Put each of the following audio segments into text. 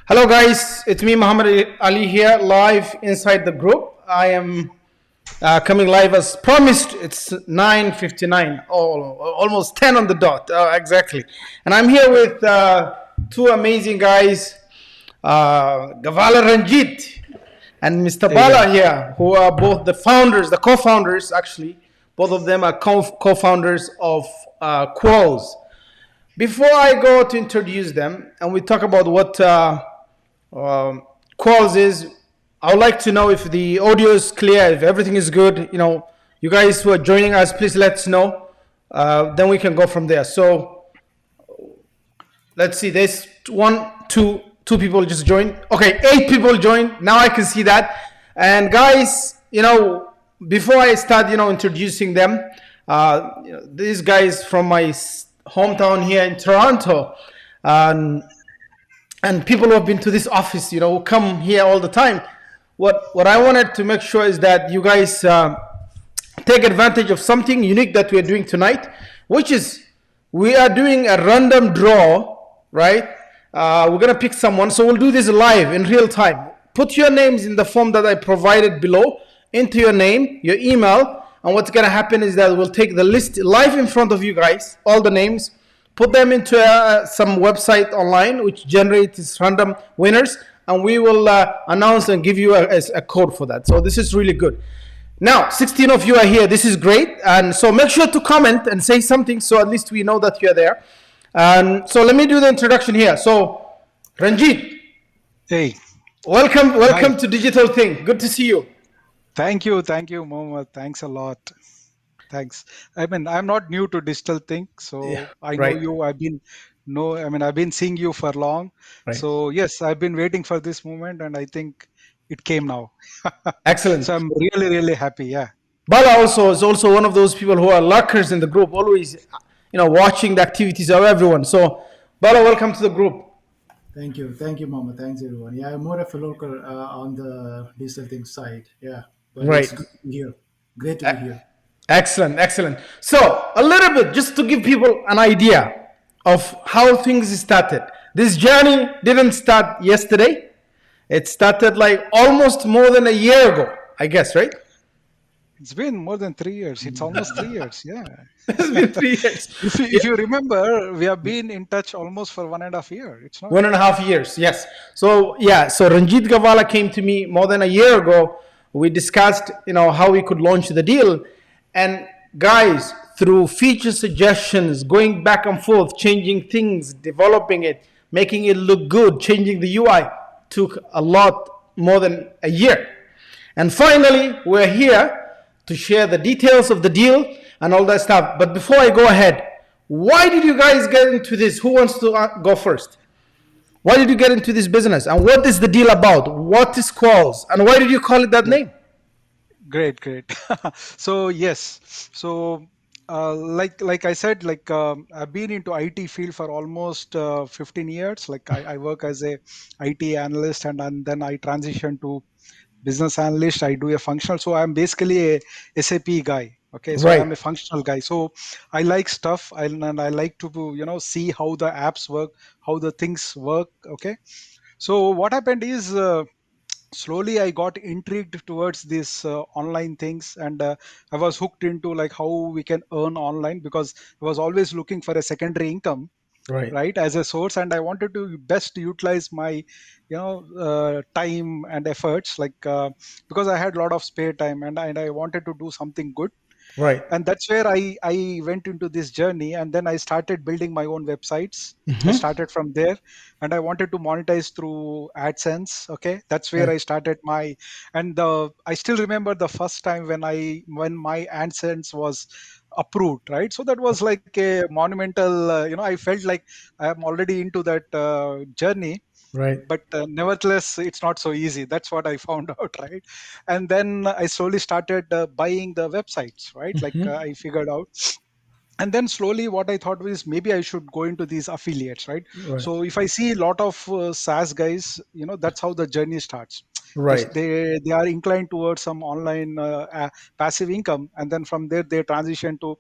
Hello, guys. It's me, Muhammad Ali, here, live inside the group. I am coming live as promised. It's 9:59, almost 10 on the dot, exactly. And I'm here with two amazing guys, Gavala Ranjit and Mr. Hey Bala guys. here, who are both the founders, the co-founders, actually. Both of them are co-founders of Qualzz. Before I go to introduce them and we talk about what Qualzz is, I would like to know if the audio is clear, if everything is good. You guys who are joining us, please let us know. Then we can go from there. So let's see. There's two people just joined. Okay, 8 people joined. Now I can see that. And guys, before I start, introducing them, these guys from my hometown here in Toronto, and people who have been to this office, who come here all the time. What I wanted to make sure is that you guys take advantage of something unique that we're doing tonight, which is we are doing a random draw, right? We're gonna pick someone, so we'll do this live in real time. Put your names in the form that I provided below, into your name, your email, and what's gonna happen is that we'll take the list live in front of you guys, all the names, put them into some website online which generates random winners, and we will announce and give you a code for that. So this is really good. Now 16 of you are here. This is great, and so make sure to comment and say something so at least we know that you're there. And so let me do the introduction here. So Ranjit, Hey. welcome Hi. to Digitalthink. Good to see you. Thank you, Mohammed. Thanks a lot. Thanks. I'm not new to Digitalthink, Yeah, so I know right, you. I've been seeing you for long. right. So yes, I've been waiting for this moment, and I think it came now. Excellent. So I'm really, really happy. Yeah. Bala also is also one of those people who are lurkers in the group, always, watching the activities of everyone. So, Bala, welcome to the group. Thank you, Mama. Thanks, everyone. Yeah, I'm more of a local on the digital things side. Yeah, but Right. it's good to be here. Great to be here. Excellent, excellent. So, a little bit just to give people an idea of how things started. This journey didn't start yesterday. It started like almost more than a year ago, I guess, right? It's been more than 3 years. It's almost 3 years. Yeah. It's been 3 years. If you, Yeah. if you remember, we have been in touch almost for 1.5 years. It's not. 1.5 years, yes. So yeah, so Ranjit Gavala came to me more than a year ago. We discussed, how we could launch the deal, and guys, through feature suggestions, going back and forth, changing things, developing it, making it look good, changing the UI, took a lot more than a year. And finally, we're here to share the details of the deal and all that stuff. But before I go ahead, why did you guys get into this? Who wants to go first? Why did you get into this business? And what is the deal about? What is Qualzz? And why did you call it that name? Great. So yes, so like I said, I've been into IT field for almost 15 years. Like I work as a IT analyst, and then I transition to business analyst. I do a functional, so I'm basically a SAP guy. Okay, so Right. I'm a functional guy. So I like stuff, and I like to see how the apps work, how the things work. Okay, so what happened is. Slowly I got intrigued towards these online things, and I was hooked into like how we can earn online, because I was always looking for a secondary income, Right. right, as a source, and I wanted to best utilize my time and efforts, because I had a lot of spare time, and I wanted to do something good. Right. And that's where I went into this journey, and then I started building my own websites. I Mm-hmm. started from there, and I wanted to monetize through AdSense. Okay, that's where Right. I started my. And I still remember the first time when my AdSense was approved, right? So that was like a monumental, I felt like I am already into that journey, Right. but nevertheless it's not so easy. That's what I found out, right? And then I slowly started buying the websites, right? Mm-hmm. I figured out, and then slowly what I thought was maybe I should go into these affiliates, right? Right. So if I see a lot of SaaS guys, that's how the journey starts. Right. They are inclined towards some online passive income, and then from there they transition to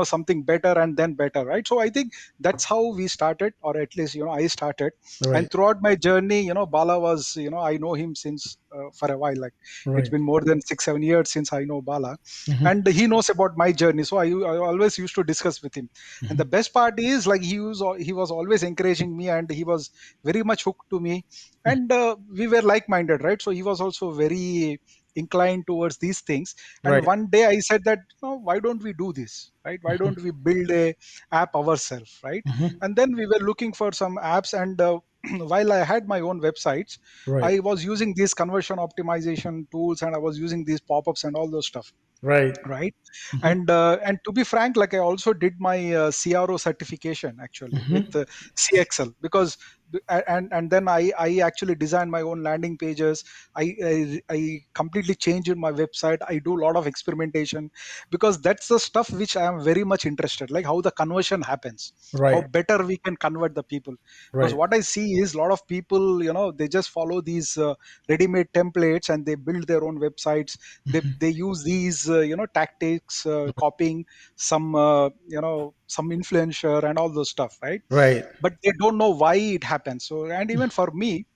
something better and then better, right? So I think that's how we started, or at least I started. And Right. throughout my journey, Bala was, I know him since for a while. Like, it's Right. been more than 6 7 years since I know Bala, Hmm. and he knows about my journey. So I always used to discuss with him. And the best part is, like, he was always encouraging me, and he was very much hooked to me. And we were like minded, right? So he was also very inclined towards these things. And Right. one day I said that, why don't we do this, right? Why don't we build a app ourselves, right? Hmm. And then we were looking for some apps, and while I had my own websites, Right. I was using these conversion optimization tools, and I was using these pop-ups and all those stuff, Right. right? Hmm. And to be frank, like, I also did my CRO certification actually with Hmm. CXL, because and then I actually designed my own landing pages. I completely changed my website. I do a lot of experimentation, because that's the stuff which I am very much interested, like how the conversion happens, how Right. better we can convert the people. Because Right. what I see is, a lot of people, they just follow these ready-made templates, and they build their own websites. They use these tactics, copying some influencer and all those stuff, right? Right. But they don't know why it happens. So, and even for me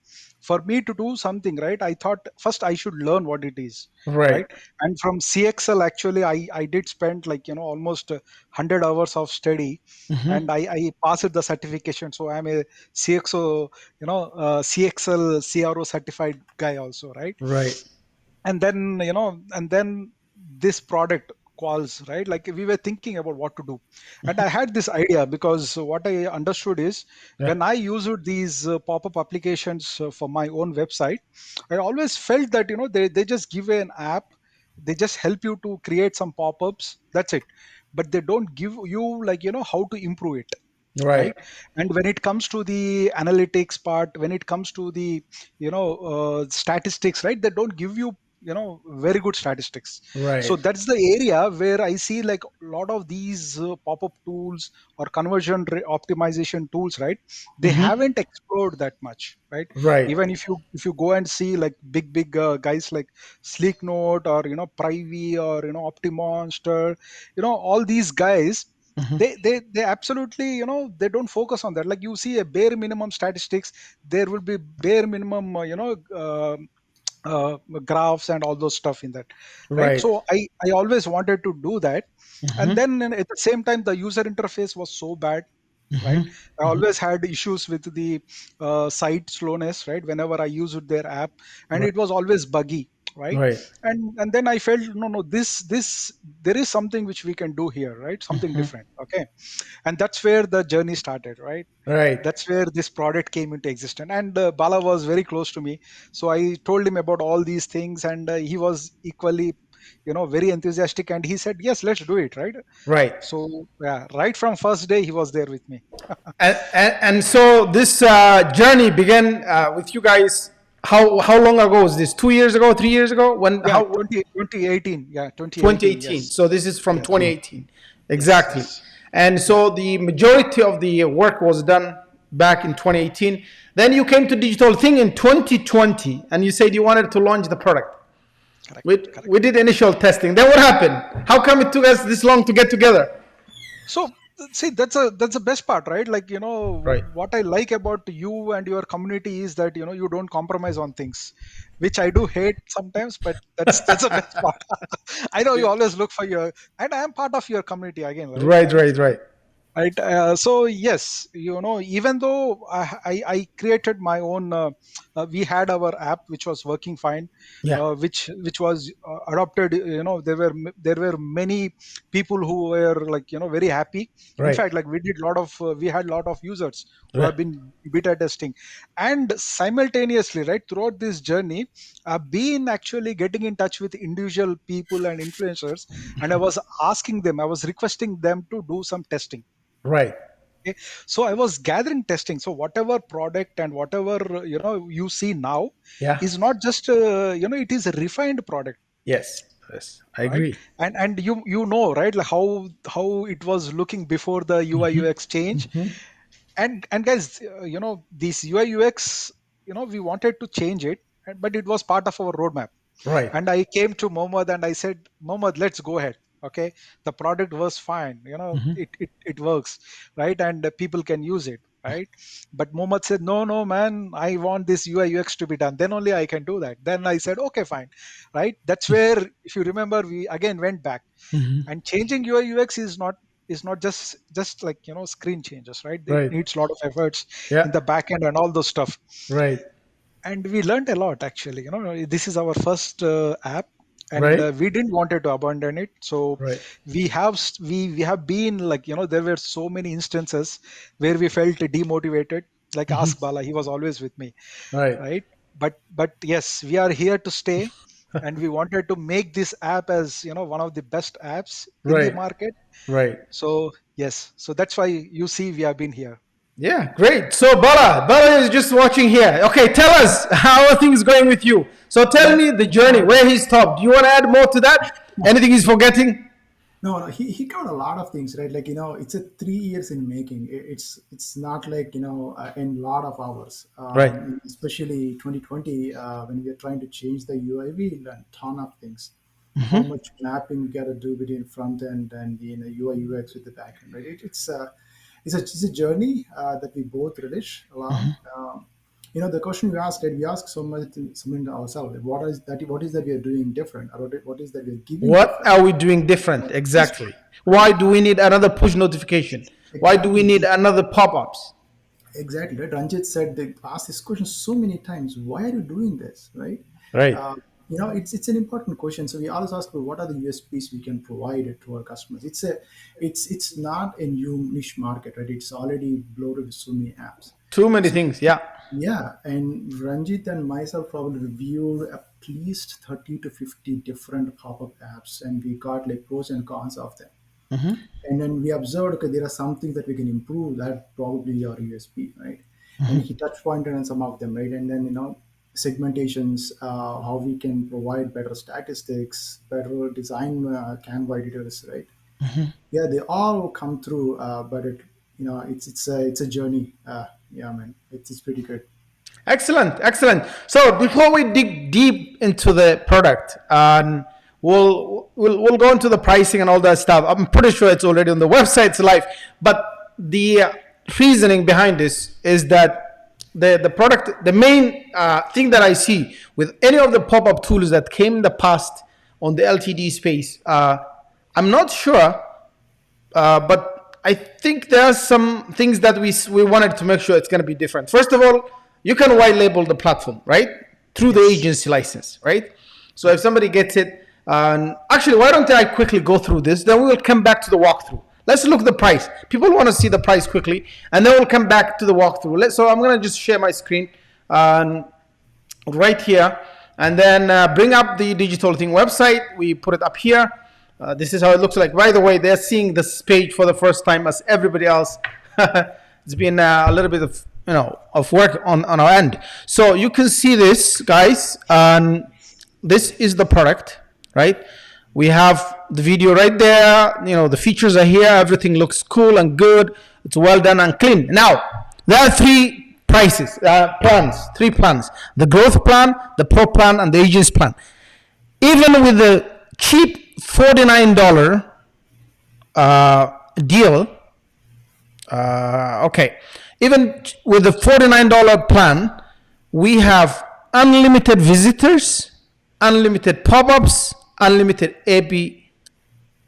to do something, right, I thought first I should learn what it is, Right. right? And from CXL, actually, I did spend, like, almost 100 hours of study, Hmm. and I passed the certification. So I'm a CXO, CXL CRO certified guy also, right? Right. And then this product Qualzz, right? Like, we were thinking about what to do, and I had this idea, because what I understood is, Yeah. when I used these pop-up applications for my own website, I always felt that, they just give an app, they just help you to create some pop-ups, that's it. But they don't give you, like, how to improve it, Right. right? And when it comes to the analytics part, when it comes to the statistics, right, they don't give you, very good statistics. So Right. that's the area where I see, like, a lot of these pop-up tools or optimization tools, right? They Hmm. haven't explored that much, right? Right. Even if you go and see, like, big guys like Sleek Note, or Privy, or Optimonster, all these guys, Hmm. they absolutely, they don't focus on that. Like, you see a bare minimum statistics, there will be bare minimum uh, graphs and all those stuff in that, right? Right. So I always wanted to do that. And Hmm. then, at the same time, the user interface was so bad, right? Hmm. I Hmm. always had issues with the site slowness, right, whenever I used their app, and Right. it was always buggy, right? Right. And then I felt, no, this there is something which we can do here, right? Something Hmm. different, okay? And that's where the journey started, right? Right. That's where this product came into existence. And Bala was very close to me, so I told him about all these things, and he was equally, very enthusiastic, and he said, yes, let's do it, right? Right. So, yeah, right from first day he was there with me. And so this journey began with you guys. How long ago is this? 2 years ago? 3 years ago? When? Yeah, How? 2018. Yeah, 2018. 2018. Yes. So this is from Yes. 2018. Yes. Exactly. Yes. And Yeah. so the majority of the work was done back in 2018. Then you came to Digital Thing in 2020, and you said you wanted to launch the product. Correct. We Correct. did initial testing. Then what happened? How come it took us this long to get together? So, see, that's the best part, right? Like, Right. what I like about you and your community is that, you don't compromise on things, which I do hate sometimes, but that's the best part. I know you always look for your, and I am part of your community again, right? Right, right, right. Right. So yes, even though I created my own, we had our app which was working fine, Yeah. which was adopted. There were many people who were, like, very happy. In Right. fact, like, we had lot of users who Yeah. have been beta testing, and simultaneously, right, throughout this journey, I've been actually getting in touch with individual people and influencers, and I was requesting them to do some testing. Right. Okay. So I was gathering testing. So whatever product and whatever you see now Yeah. is not just it is a refined product, Yes. Yes. I right? agree. And you know, right, like how it was looking before the UI UX change. And guys, this UI UX, we wanted to change it. but it was part of our roadmap. Right. And I came to Mohammed and I said, Mohammed, let's go ahead. Okay, the product was fine, it works, right? And people can use it, right? But Mohammed said, no, man, I want this UI UX to be done. Then only I can do that. Then I said, okay, fine, right? That's where, if you remember, we again went back. And changing UI UX is not just like screen changes, right? It Right. needs a lot of efforts Yeah. in the back end and all those stuff. Right. And we learned a lot, actually. This is our first app, and Right. we didn't wanted to abandon it. So Right. we have been like, there were so many instances where we felt demotivated. Like, ask Bala, he was always with me, Right. right? But yes, we are here to stay, and we wanted to make this app as one of the best apps in the Right. market. Right. So yes, so that's why you see we have been here. Yeah, great. So Bala is just watching here. Okay, tell us how are things going with you. So tell me the journey, where he stopped. Do you want to add more to that? Anything he's forgetting? No, he covered a lot of things, right? Like, it's a 3 years in making. It's not like, in lot of hours. Right. Especially 2020, when we are trying to change the UI, we learned a ton of things. How much mapping you got to do between front end and UI UX with the back end, right? It's a journey that we both relish along. The question you asked, right? We ask something to ourselves. What is that we are doing different? Or what is that we are giving What different? are we doing different? Exactly. Why do we need another push notification? Why do we Exactly. need another pop-ups? Exactly, right? Ranjit said they asked this question so many times. Why are you doing this, right? Right. It's an important question. So we always ask, well, what are the USPs we can provide it to our customers? It's not a new niche market, right? It's already bloated with so many apps. Too many things. Yeah. Yeah, and Ranjit and myself probably reviewed at least 30 to 50 different pop-up apps, and we got like pros and cons of them. And then we observed, okay, there are some things that we can improve. That probably our USP, right? And he touch pointed on some of them, right? And then segmentations, how we can provide better statistics, better design Canva editors, right? Yeah, they all come through, but it's a journey. Yeah, man, it's pretty good. Excellent, excellent. So before we dig deep into the product, we'll go into the pricing and all that stuff. I'm pretty sure it's already on the website, it's live. But the reasoning behind this is that the product, the main thing that I see with any of the pop-up tools that came in the past on the LTD space, I'm not sure, but I think there are some things that we wanted to make sure it's going to be different. First of all, you can white label the platform, right? Through the agency license, right? So if somebody gets it, actually, why don't I quickly go through this? Then we will come back to the walkthrough. Let's look at the price. People want to see the price quickly, and then we'll come back to the walkthrough. So I'm going to just share my screen right here, and then bring up the Digitalthink website. We put it up here. This is how it looks like. By the way, they're seeing this page for the first time as everybody else. It's been a little bit of work on our end. So you can see this, guys. This is the product, right? We have the video right there. The features are here. Everything looks cool and good. It's well done and clean. Now, there are three three plans: the growth plan, the pro plan, and the agents plan. Even with the cheap $49 deal, okay. Even with the $49 plan, we have unlimited visitors, unlimited pop-ups, unlimited A/B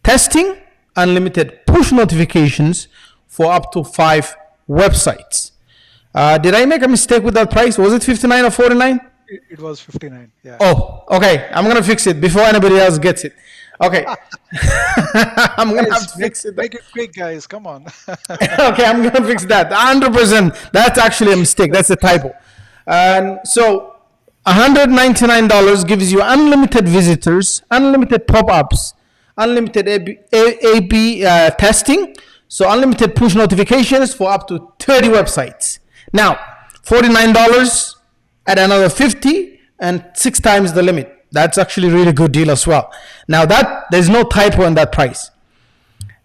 testing, unlimited push notifications for up to 5 websites. Did I make a mistake with that price? Was it 59 or 49? It was 59. Yeah. Oh, okay. I'm going to fix it before anybody else gets it. Okay. I'm going to have to fix it. Make it quick, guys. Come on. Okay, I'm going to fix that. 100%. That's actually a mistake. That's a typo. So $199 gives you unlimited visitors, unlimited pop-ups, unlimited A/B testing, so unlimited push notifications for up to 30 websites. Now, $49 at another 50 and 6 times the limit. That's actually a really good deal as well. Now there's no typo in that price.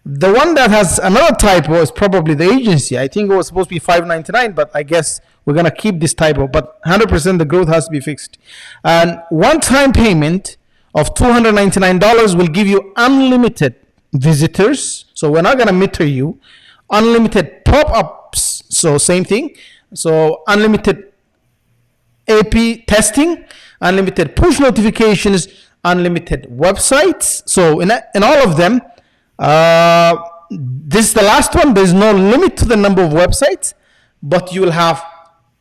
The one that has another typo is probably the agency. I think it was supposed to be $599, but I guess we're gonna keep this typo, but 100% the growth has to be fixed. And one-time payment of $299 will give you unlimited visitors. So we're not gonna meter you. Unlimited pop-ups. So same thing. So unlimited AP testing, unlimited push notifications, unlimited websites. So in all of them, this is the last one. There's no limit to the number of websites, but you will have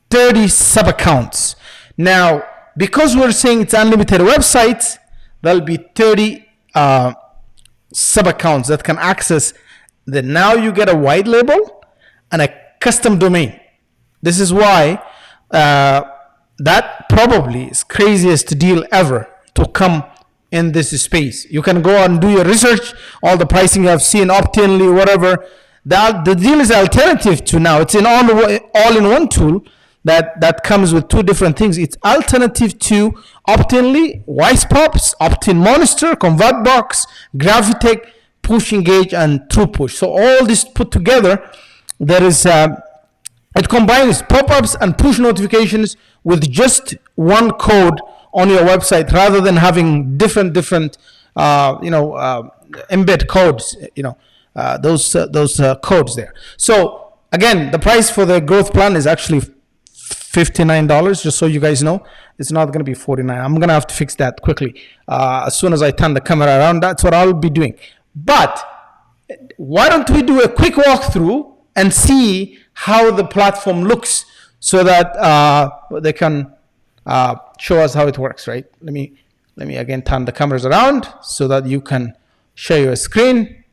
30 sub accounts. Now, because we're saying it's unlimited websites, there'll be 30 sub accounts that can access the. Now you get a white label and a custom domain. This is why that probably is craziest deal ever to come in this space. You can go and do your research, all the pricing I've seen, Optinly, whatever. The deal is alternative to now. It's an all-in-one tool that comes with two different things. It's alternative to Optinly, Wisepops, Optin Monster, ConvertBox, Gravitech, Push Engage, and True Push. So all this put together, there is it combines pop-ups and push notifications with just one code on your website, rather than having different embed codes, those codes there. So again, the price for the growth plan is actually $59, just so you guys know. It's not going to be $49. I'm going to have to fix that quickly. As soon as I turn the camera around, that's what I'll be doing. But why don't we do a quick walkthrough and see how the platform looks, so that they can show us how it works, right? Let me again turn the cameras around so that you can share your screen.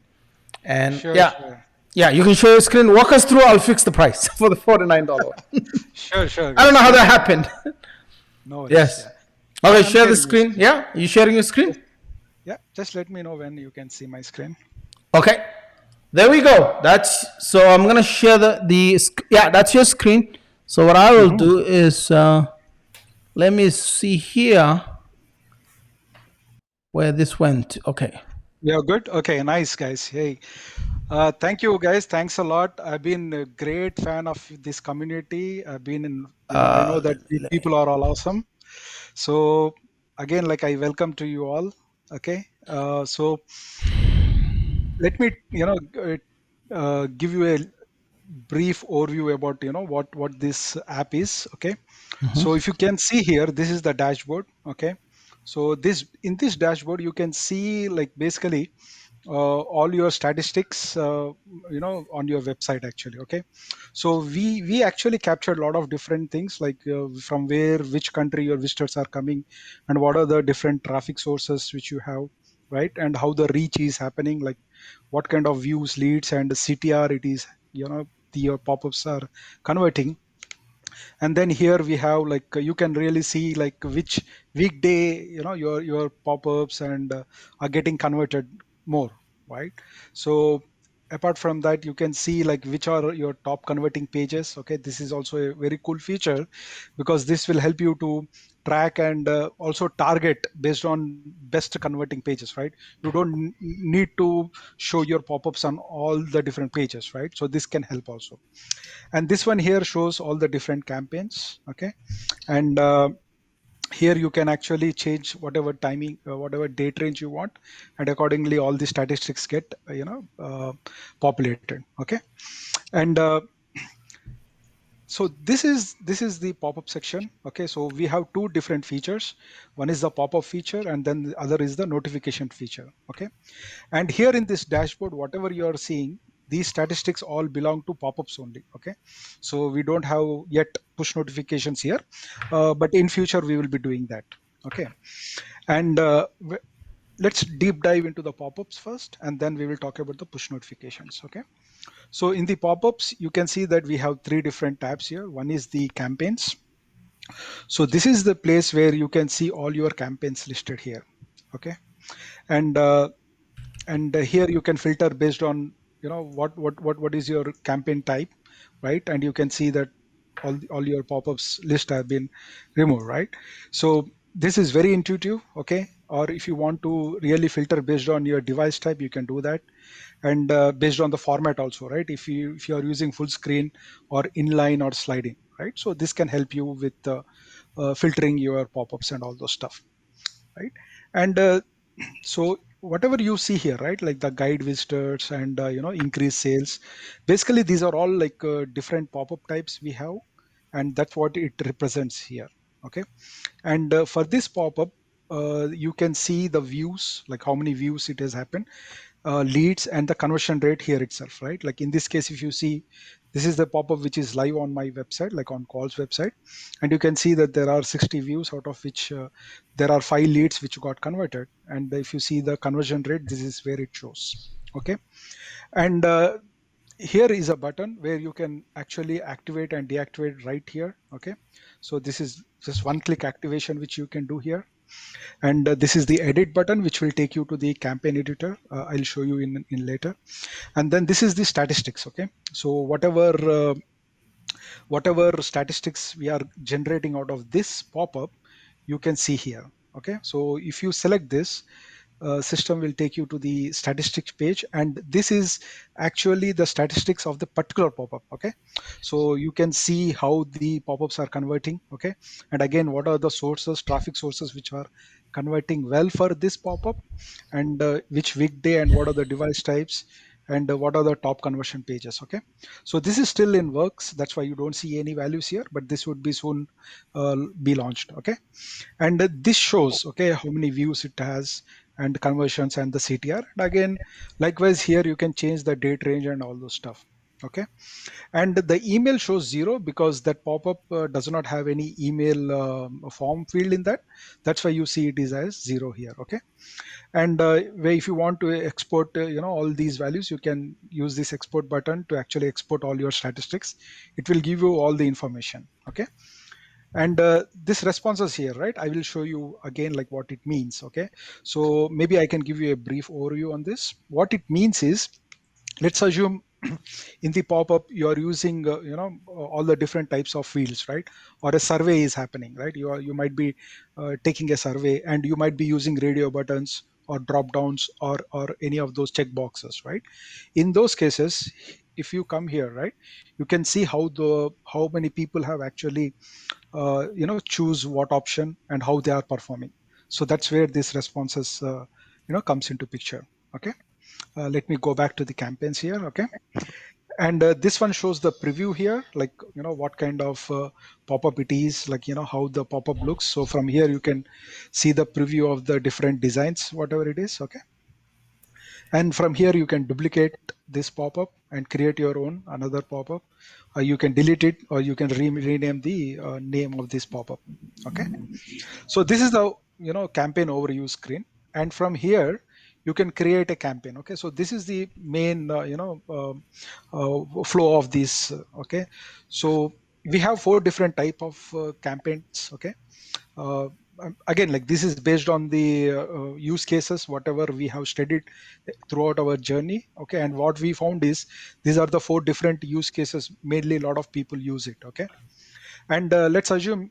And Sure, yeah, sure. yeah, you can share your screen. Walk us through. I'll fix the price for the $49. Sure. I don't know how that happened. No worries. Yes. Yeah. Okay, I'm share the sharing screen. Yeah, you sharing your screen? Yeah, just let me know when you can see my screen. Okay, there we go. So I'm gonna share yeah, that's your screen. So what I will do is let me see here where this went. Okay. Yeah, good. Okay, nice, guys. Hey, thank you, guys. Thanks a lot. I've been a great fan of this community. I've been in, I know that the people are all awesome. So again, like, I welcome to you all. Okay. So let me, give you a brief overview about, what this app is. Okay. So if you can see here, this is the dashboard. Okay. So in this dashboard, you can see, like, basically all your statistics, on your website actually. Okay. So we actually captured a lot of different things, like from which country your visitors are coming, and what are the different traffic sources which you have, right? And how the reach is happening, like what kind of views, leads, and CTR it is, your pop-ups are converting. And then here we have, like, you can really see, like, which weekday, your pop-ups and are getting converted more, right? So apart from that, you can see, like, which are your top converting pages. Okay, this is also a very cool feature, because this will help you to track and also target based on best converting pages, right? You don't need to show your pop-ups on all the different pages, right? So this can help also. And this one here shows all the different campaigns. Okay. And here you can actually change whatever timing, whatever date range you want, and accordingly all the statistics get populated. Okay. And so this is the pop-up section. Okay, so we have two different features. One is the pop-up feature, and then the other is the notification feature. Okay, and here in this dashboard, whatever you are seeing, these statistics all belong to pop-ups only. Okay, so we don't have yet push notifications here, but in future we will be doing that. Okay, and let's deep dive into the pop-ups first, and then we will talk about the push notifications. Okay. So in the pop-ups, you can see that we have three different tabs here. One is the campaigns. So this is the place where you can see all your campaigns listed here. Okay. And here you can filter based on, what is your campaign type, right? And you can see that all your pop-ups list have been removed, right? So this is very intuitive. Okay. Or if you want to really filter based on your device type, you can do that. And based on the format also, right? If you are using full screen or inline or sliding, right? So this can help you with filtering your pop-ups and all those stuff, right? And so whatever you see here, right, like the guide visitors and increase sales, basically these are all like different pop-up types we have, and that's what it represents here. Okay. And for this pop-up, you can see the views, like how many views it has happened, leads, and the conversion rate here itself, right? Like in this case, if you see, this is the pop-up which is live on my website, like on Qualzz website, and you can see that there are 60 views, out of which there are 5 leads which got converted. And if you see the conversion rate, this is where it shows. Okay. And here is a button where you can actually activate and deactivate right here. Okay. So this is just one click activation which you can do here. And this is the edit button which will take you to the campaign editor. I'll show you in later. And then this is the statistics. Okay. So whatever statistics we are generating out of this pop-up, you can see here. Okay. So if you select this, system will take you to the statistics page, and this is actually the statistics of the particular pop-up. Okay. So you can see how the pop-ups are converting. Okay. And again, what are the sources, traffic sources which are converting well for this pop-up, and which weekday, and what are the device types, and what are the top conversion pages. Okay. So this is still in works, that's why you don't see any values here, but this would be soon be launched. Okay. And this shows, okay, how many views it has, and conversions, and the CTR. And again, likewise here you can change the date range and all those stuff. Okay. And the email shows 0 because that pop-up does not have any email form field in that. That's why you see it is as 0 here. Okay. And where if you want to export all these values, you can use this export button to actually export all your statistics. It will give you all the information. Okay. And this responses here, right, I will show you again like what it means. Okay. So maybe I can give you a brief overview on this. What it means is, let's assume in the pop-up you are using all the different types of fields, right? Or a survey is happening, right? You might be taking a survey, and you might be using radio buttons or drop downs, or any of those check boxes, right? In those cases, if you come here, right, you can see how many people have actually choose what option and how they are performing. So that's where this responses comes into picture. Okay. Let me go back to the campaigns here. Okay. And this one shows the preview here, like what kind of pop-up it is, like how the pop-up looks. So from here you can see the preview of the different designs, whatever it is. Okay. And from here you can duplicate this pop-up and create your own another pop-up, or you can delete it, or you can rename the name of this pop-up. Okay. So this is the campaign overview screen, and from here you can create a campaign. Okay. So this is the main flow of this. Okay. So we have 4 different type of campaigns. Okay. Again, like this is based on the use cases whatever we have studied throughout our journey. Okay. And what we found is these are the 4 different use cases, mainly a lot of people use it. Okay. And let's assume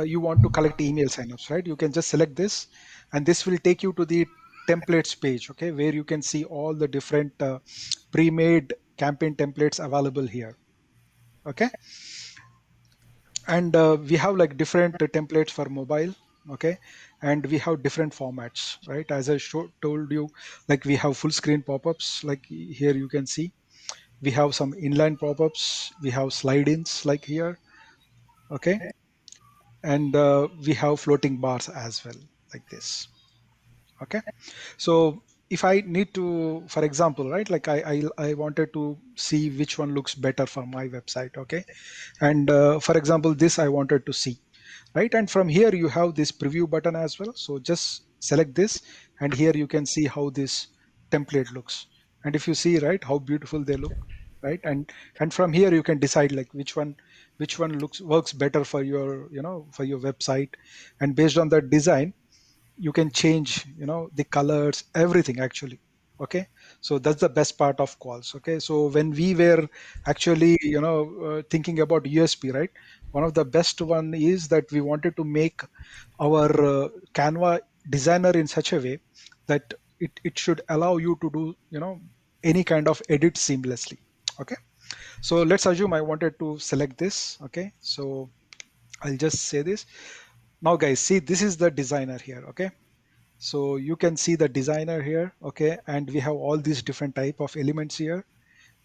you want to collect email signups, right? You can just select this, and this will take you to the templates page. Okay. Where you can see all the different pre-made campaign templates available here. Okay. And we have like different templates for mobile. Okay. And we have different formats, right? As I told you, like we have full screen pop-ups, like here you can see. We have some inline pop-ups, we have slide-ins like here. Okay. And we have floating bars as well, like this. Okay. So if I need to, for example, right, like I wanted to see which one looks better for my website. Okay. And for example, this I wanted to see, right? And from here you have this preview button as well. So just select this, and here you can see how this template looks. And if you see, right, how beautiful they look, right? And from here you can decide like which one works better for your for your website. And based on that design, you can change the colors, everything actually. Okay. So that's the best part of Qualzz. Okay. So when we were actually thinking about USP, right, one of the best one is that we wanted to make our Canva designer in such a way that it should allow you to do any kind of edit seamlessly. Okay. So let's assume I wanted to select this. Okay, so I'll just say this. Now guys, see, this is the designer here. Okay, so you can see the designer here. Okay, and we have all these different type of elements here.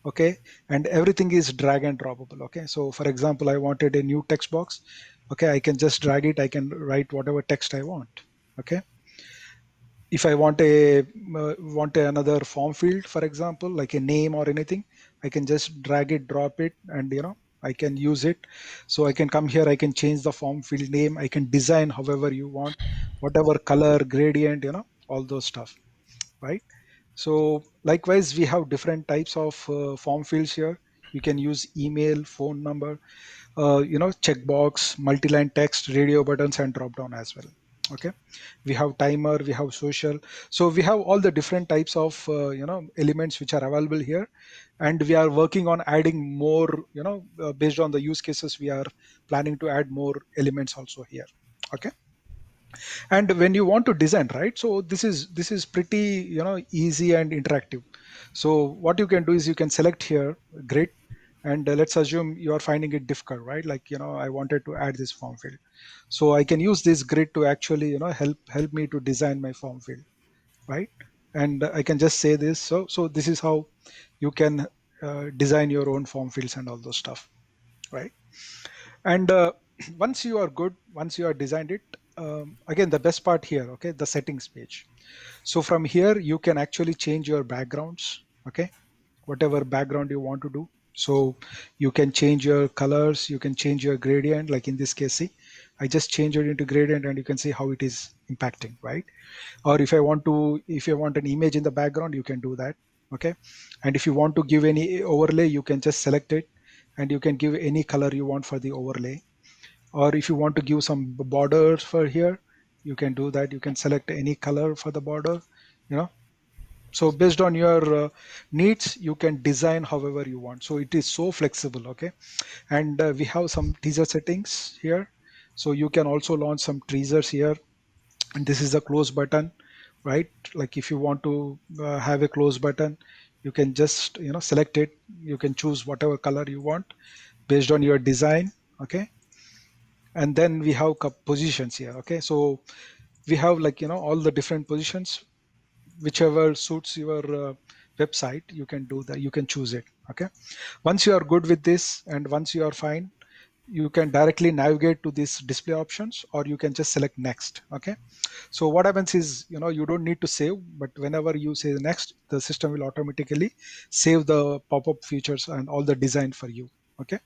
Okay, and everything is drag and droppable. Okay, so for example, I wanted a new text box. Okay, I can just drag it, I can write whatever text I want. Okay, if I want another form field, for example, like a name or anything, I can just drag it, drop it, and I can use it. So I can come here, I can change the form field name, I can design however you want, whatever color gradient, all those stuff, right? So likewise, we have different types of form fields here. You can use email, phone number, checkbox, multi-line text, radio buttons, and drop down as well. Okay, we have timer, we have social. So we have all the different types of elements which are available here, and we are working on adding more. Based on the use cases, we are planning to add more elements also here. Okay, and when you want to design, right, so this is pretty easy and interactive. So what you can do is you can select here grid, and let's assume you are finding it difficult, right? Like, I wanted to add this form field, so I can use this grid to actually help me to design my form field, right? And I can just say this. So this is how you can design your own form fields and all those stuff, right? And once you are good, once you are designed it, again, the best part here, okay, the settings page. So from here you can actually change your backgrounds. Okay, whatever background you want to do. So you can change your colors, you can change your gradient. Like in this case, see, I just change it into gradient, and you can see how it is impacting, right? Or if you want an image in the background, you can do that. Okay, and if you want to give any overlay, you can just select it, and you can give any color you want for the overlay. Or if you want to give some borders for here, you can do that. You can select any color for the border. you know so based on your needs, you can design however you want. So it is so flexible. Okay, and we have some teaser settings here, so you can also launch some teasers here. And this is the close button, right? Like if you want to have a close button, you can just select it. You can choose whatever color you want based on your design. Okay, and then we have positions here. Okay, so we have, like, all the different positions, whichever suits your website. You can do that, you can choose it. Okay, once you are good with this, and once you are fine, you can directly navigate to these display options, or you can just select next. Okay, so what happens is, you don't need to save, but whenever you say next, the system will automatically save the pop-up features and all the design for you. Okay,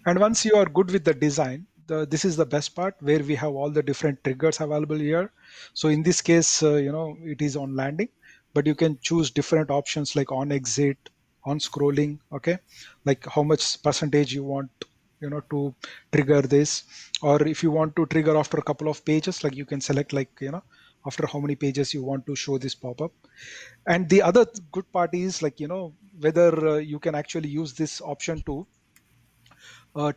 and once you are good with the design, this is the best part, where we have all the different triggers available here. So in this case, it is on landing, but you can choose different options like on exit, on scrolling. Okay, like how much percentage you want to trigger this. Or if you want to trigger after a couple of pages, like you can select, like, after how many pages you want to show this pop-up. And the other good part is, like, whether you can actually use this option to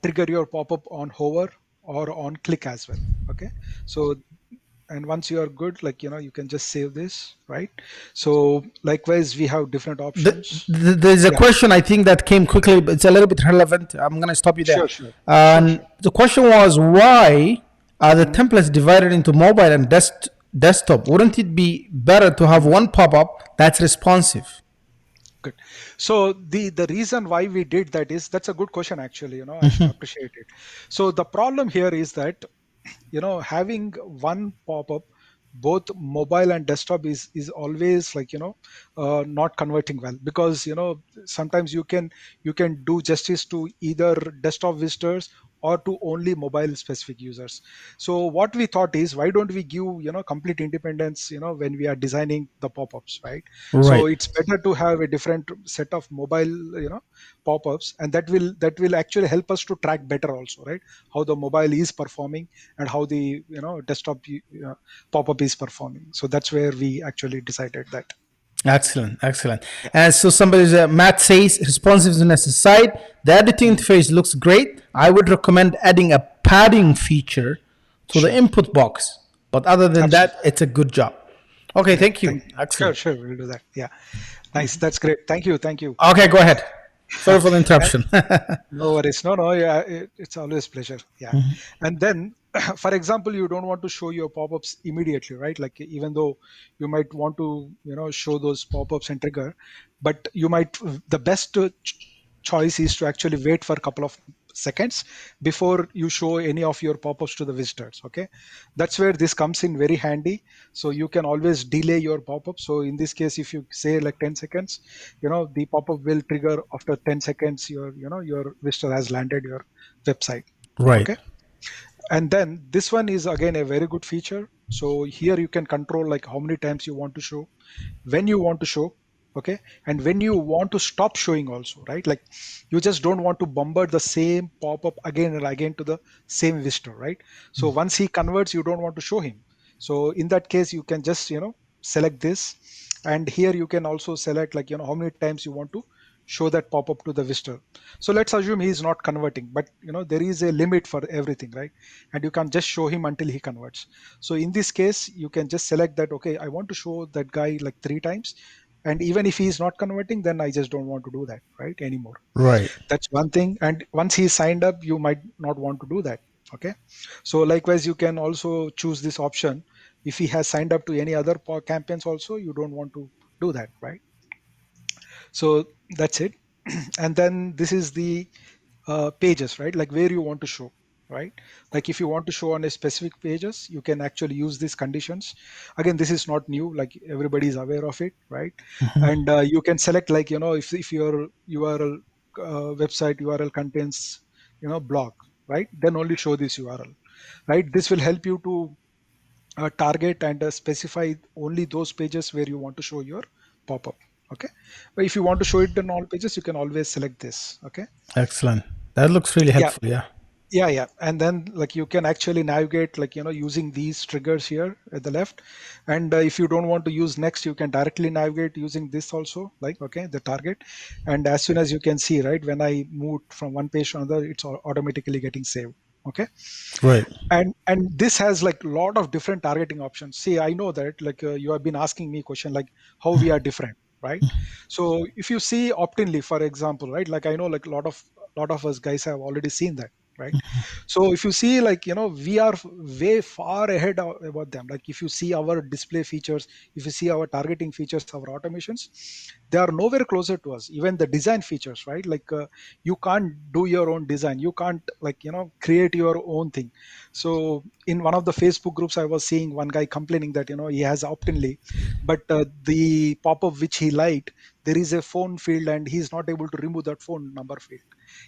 trigger your pop-up on hover or on click as well. Okay, so, and once you are good, like, you can just save this, right? So likewise, we have different options. There's a Yeah, question I think that came quickly, but it's a little bit relevant. I'm going to stop you there. sure, sure, sure, And sure. the question was, why are the Mhm. templates divided into mobile and desktop? Wouldn't it be better to have one pop up that's responsive? Good. So the reason why we did that is, that's a good question actually. I appreciate it. So the problem here is that, having one pop-up, both mobile and desktop, is always, like, not converting well, because sometimes you can do justice to either desktop visitors or to only mobile specific users. So what we thought is, why don't we give complete independence when we are designing the pop-ups, right? So Right. it's better to have a different set of mobile pop-ups, and that will actually help us to track better also, right? How the mobile is performing, and how the desktop pop-up is performing. So that's where we actually decided that. Excellent, excellent. Yeah. And so somebody's Matt says responsiveness aside, the editing Mm. interface looks great. I would recommend adding a padding feature to the Sure. input box. But other than that, Absolutely. it's a good job. Okay, Great. thank you. Thank you. Sure, Excellent. sure. We'll do that. Yeah. Nice. That's great. Thank you. Thank you. Okay, go ahead. Sorry for the interruption. No worries. No, no. Yeah, it's always pleasure. Yeah. And then, for example, you don't want to show your pop-ups immediately, right? Like even though you might want to, show those pop-ups and trigger, but you might the best choice is to actually wait for a couple of seconds before you show any of your pop-ups to the visitors. Okay, that's where this comes in very handy. So you can always delay your pop-up. So in this case, if you say like 10 seconds, the pop-up will trigger after 10 seconds. Your visitor has landed your website. Right. Okay, and then this one is again a very good feature. So here you can control like how many times you want to show, when you want to show, okay, and when you want to stop showing also, right? Like you just don't want to bombard the same pop-up again and again to the same visitor, right? So once he converts, you don't want to show him. So in that case, you can just select this, and here you can also select like how many times you want to show that pop-up to the visitor. So let's assume he is not converting, but there is a limit for everything, right? And you can just show him until he converts. So in this case, you can just select that, okay, I want to show that guy like 3 times, and even if he is not converting, then I just don't want to do that, right, anymore. Right. That's one thing. And once he signed up, you might not want to do that. Okay, so likewise you can also choose this option. If he has signed up to any other campaigns also, you don't want to do that, right? So that's it. And then this is the pages, right? Like where you want to show, right? Like if you want to show on a specific pages, you can actually use these conditions. Again, this is not new, like everybody is aware of it, right? And you can select like if your URL website URL contains blog, right, then only show this URL, right? This will help you to target and specify only those pages where you want to show your pop-up. Okay, but if you want to show it in all pages, you can always select this. Okay, Excellent. That looks really yeah, helpful. Yeah. yeah. And then like you can actually navigate like using these triggers here at the left. And if you don't want to use next, you can directly navigate using this also, like, okay, the target. And as soon as you can see, right, when I moved from one page to another, it's automatically getting saved. Okay, Right. and this has like a lot of different targeting options. See, I know that like you have been asking me question like how we are different, right? So if you see opt-inly, for example, right, like I know like a lot of us guys have already seen that, right? So if you see like we are way far ahead about them. Like if you see our display features, if you see our targeting features, our automations, they are nowhere closer to us. Even the design features, right? Like you can't do your own design, you can't like create your own thing. So in one of the Facebook groups, I was seeing one guy complaining that he has opt-inly, but the pop-up which he liked, there is a phone field and he's not able to remove that phone number field.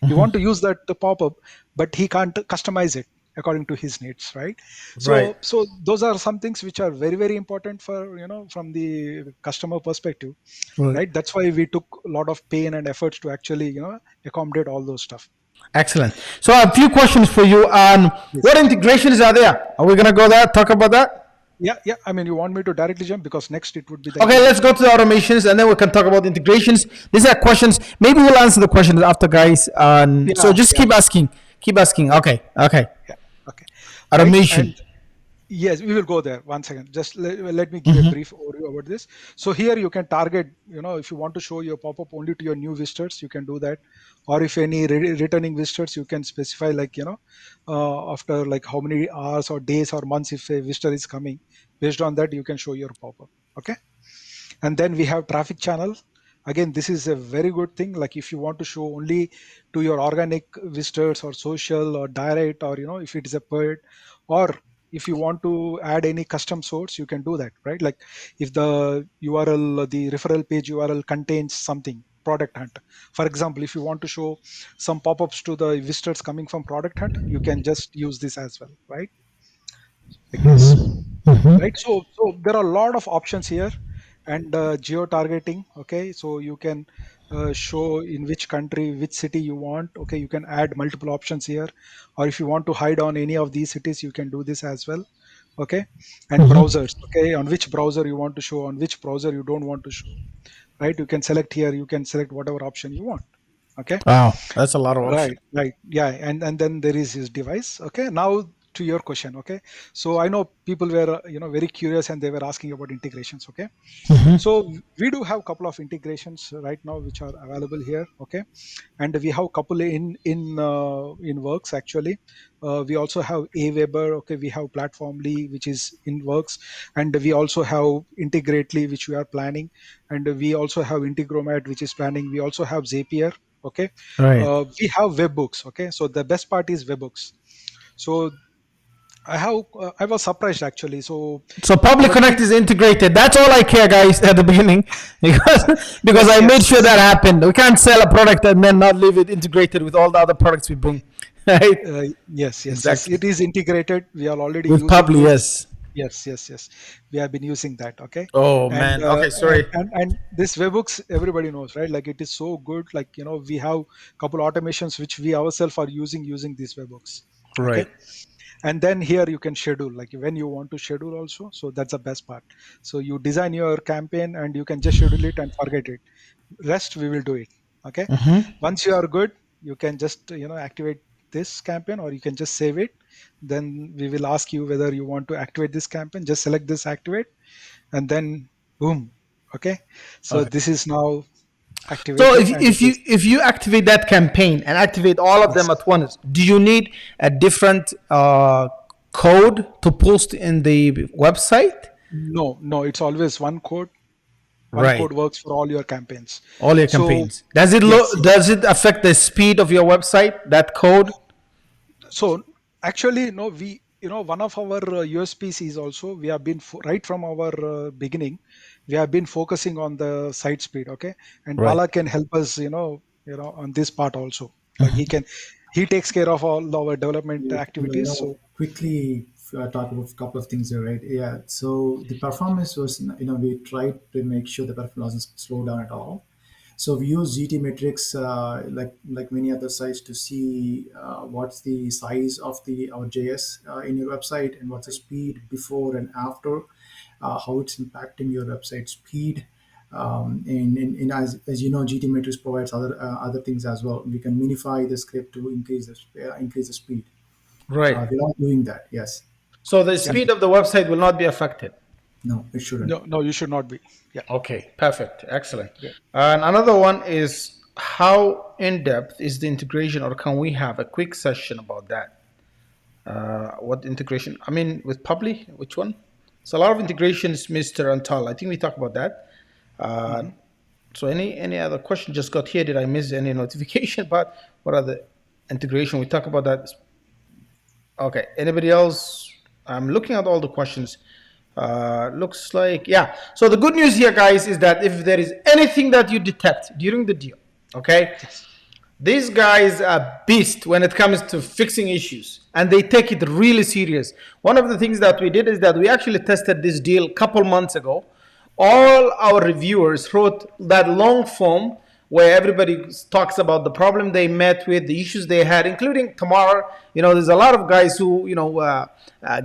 He want to use that the pop-up, but he can't customize it according to his needs, right? Right. So those are some things which are very very important for from the customer perspective, Right. right? That's why we took a lot of pain and efforts to actually accommodate all those stuff. Excellent. So a few questions for you. Yes. What integrations are there? Are we gonna go there? Talk about that? Yeah, yeah. I mean, you want me to directly jump because next it would be the Okay, let's integration. go to the automations and then we can talk about integrations. These are questions. Maybe we'll answer the questions after, guys. So Yeah, just yeah, keep asking. Keep asking. Okay. Okay. yeah. Okay, right. Automation. And yes, we will go there. One second. Just let me give a brief overview about this. So here you can target, if you want to show your pop-up only to your new visitors, you can do that. Or if any returning visitors, you can specify like, after like how many hours or days or months if a visitor is coming. Based on that, you can show your pop-up. Okay. And then we have traffic channel. Again, this is a very good thing. Like if you want to show only to your organic visitors or social or direct, or if it is a paid, or if you want to add any custom source, you can do that, right? Like if the URL, the referral page URL contains something product hunt, for example, if you want to show some pop-ups to the visitors coming from product hunt, you can just use this as well, right? Like this, right? So there are a lot of options here. And geo targeting, okay, so you can show in which country, which city you want. Okay, you can add multiple options here. Or if you want to hide on any of these cities, you can do this as well. Okay, and browsers, okay, on which browser you want to show, on which browser you don't want to show, right? You can select here, you can select whatever option you want. Okay, Wow, that's a lot of options. right, right, yeah. And then there is his device. Okay, now to your question. Okay, so I know people were very curious and they were asking about integrations. Okay, so we do have a couple of integrations right now which are available here. Okay, and we have a couple in works actually. We also have Aweber. Okay, we have Platformly which is in works, and we also have Integrately which we are planning, and we also have Integromat which is planning. We also have Zapier. Okay, Right. we have Webbooks. Okay, so the best part is Webbooks. So I was surprised actually. So So Public our Connect team, is integrated. That's all I care, guys, at the beginning, because yes, I made yes, sure yes. that happened. We can't sell a product and then not leave it integrated with all the other products we bring, right? Yes. Exactly. It is integrated. We are already With using Publi, it. yes. Yes. We have been using that. Okay, Oh and man. Okay, sorry. this Webbooks everybody knows, right? Like it is so good. Like we have couple automations which we ourselves are using these Webbooks. Okay, Right. and then here you can schedule like when you want to schedule also. So that's the best part. So you design your campaign and you can just schedule it and forget it. Rest we will do it. Okay, once you are good, you can just activate this campaign or you can just save it. Then we will ask you whether you want to activate this campaign. Just select this activate, and then boom. Okay, so Okay. this is now So activated and it is. if you activate that campaign and activate all of them Yes. at once, do you need a different code to post in the website? No, it's always one code. One Right. code works for all your campaigns. All your So campaigns. Does it yes. does it affect the speed of your website? That code? So actually, no, we one of our USPs is also we have been right from our beginning, we have been focusing on the site speed. Okay, and Right. Bala can help us, on this part also. Like he takes care of all our development activities. So Quickly talk about a couple of things there, right? Yeah. So the performance was, we tried to make sure the performance doesn't slow down at all. So we use GT metrics, like many other sites, to see what's the size of the our JS in your website and what's the speed before and after, how it's impacting your website speed. And as you know, GT metrics provides other things as well. We can minify the script to increase the speed. Right. We're not doing that. Yes. So the yeah, speed of the website will not be affected. No, it shouldn't. no, you should not be. Yeah, Okay, perfect, excellent. great. And another one is how in depth is the integration, or can we have a quick session about that? What integration? I mean, with Publi, which one? So a lot of integrations, Mr. Antal. I think we talked about that. hmm So any other question just got here? Did I miss any notification? But what are the integration? We talk about that. Okay. Anybody else? I'm looking at all the questions. Looks like, yeah. So the good news here, guys, is that if there is anything that you detect during the deal, okay, Yes. these guys are beast when it comes to fixing issues, and they take it really serious. One of the things that we did is that we actually tested this deal a couple months ago. All our reviewers wrote that long form where everybody talks about the problem they met with, the issues they had, including Tamar. There's a lot of guys who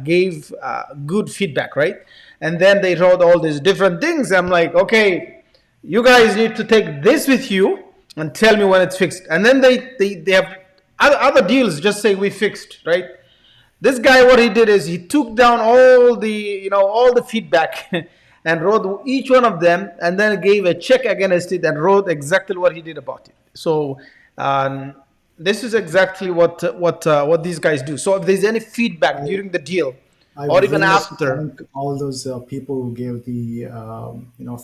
gave good feedback, right? And then they wrote all these different things. I'm like, okay, you guys need to take this with you and tell me when it's fixed. And then they have other deals just say we fixed, right? This guy, what he did is he took down all the feedback and wrote each one of them, and then gave a check against it and wrote exactly what he did about it. So this is exactly what these guys do. So if there's any feedback I, during the deal I or would even really like to after, thank all those people who gave the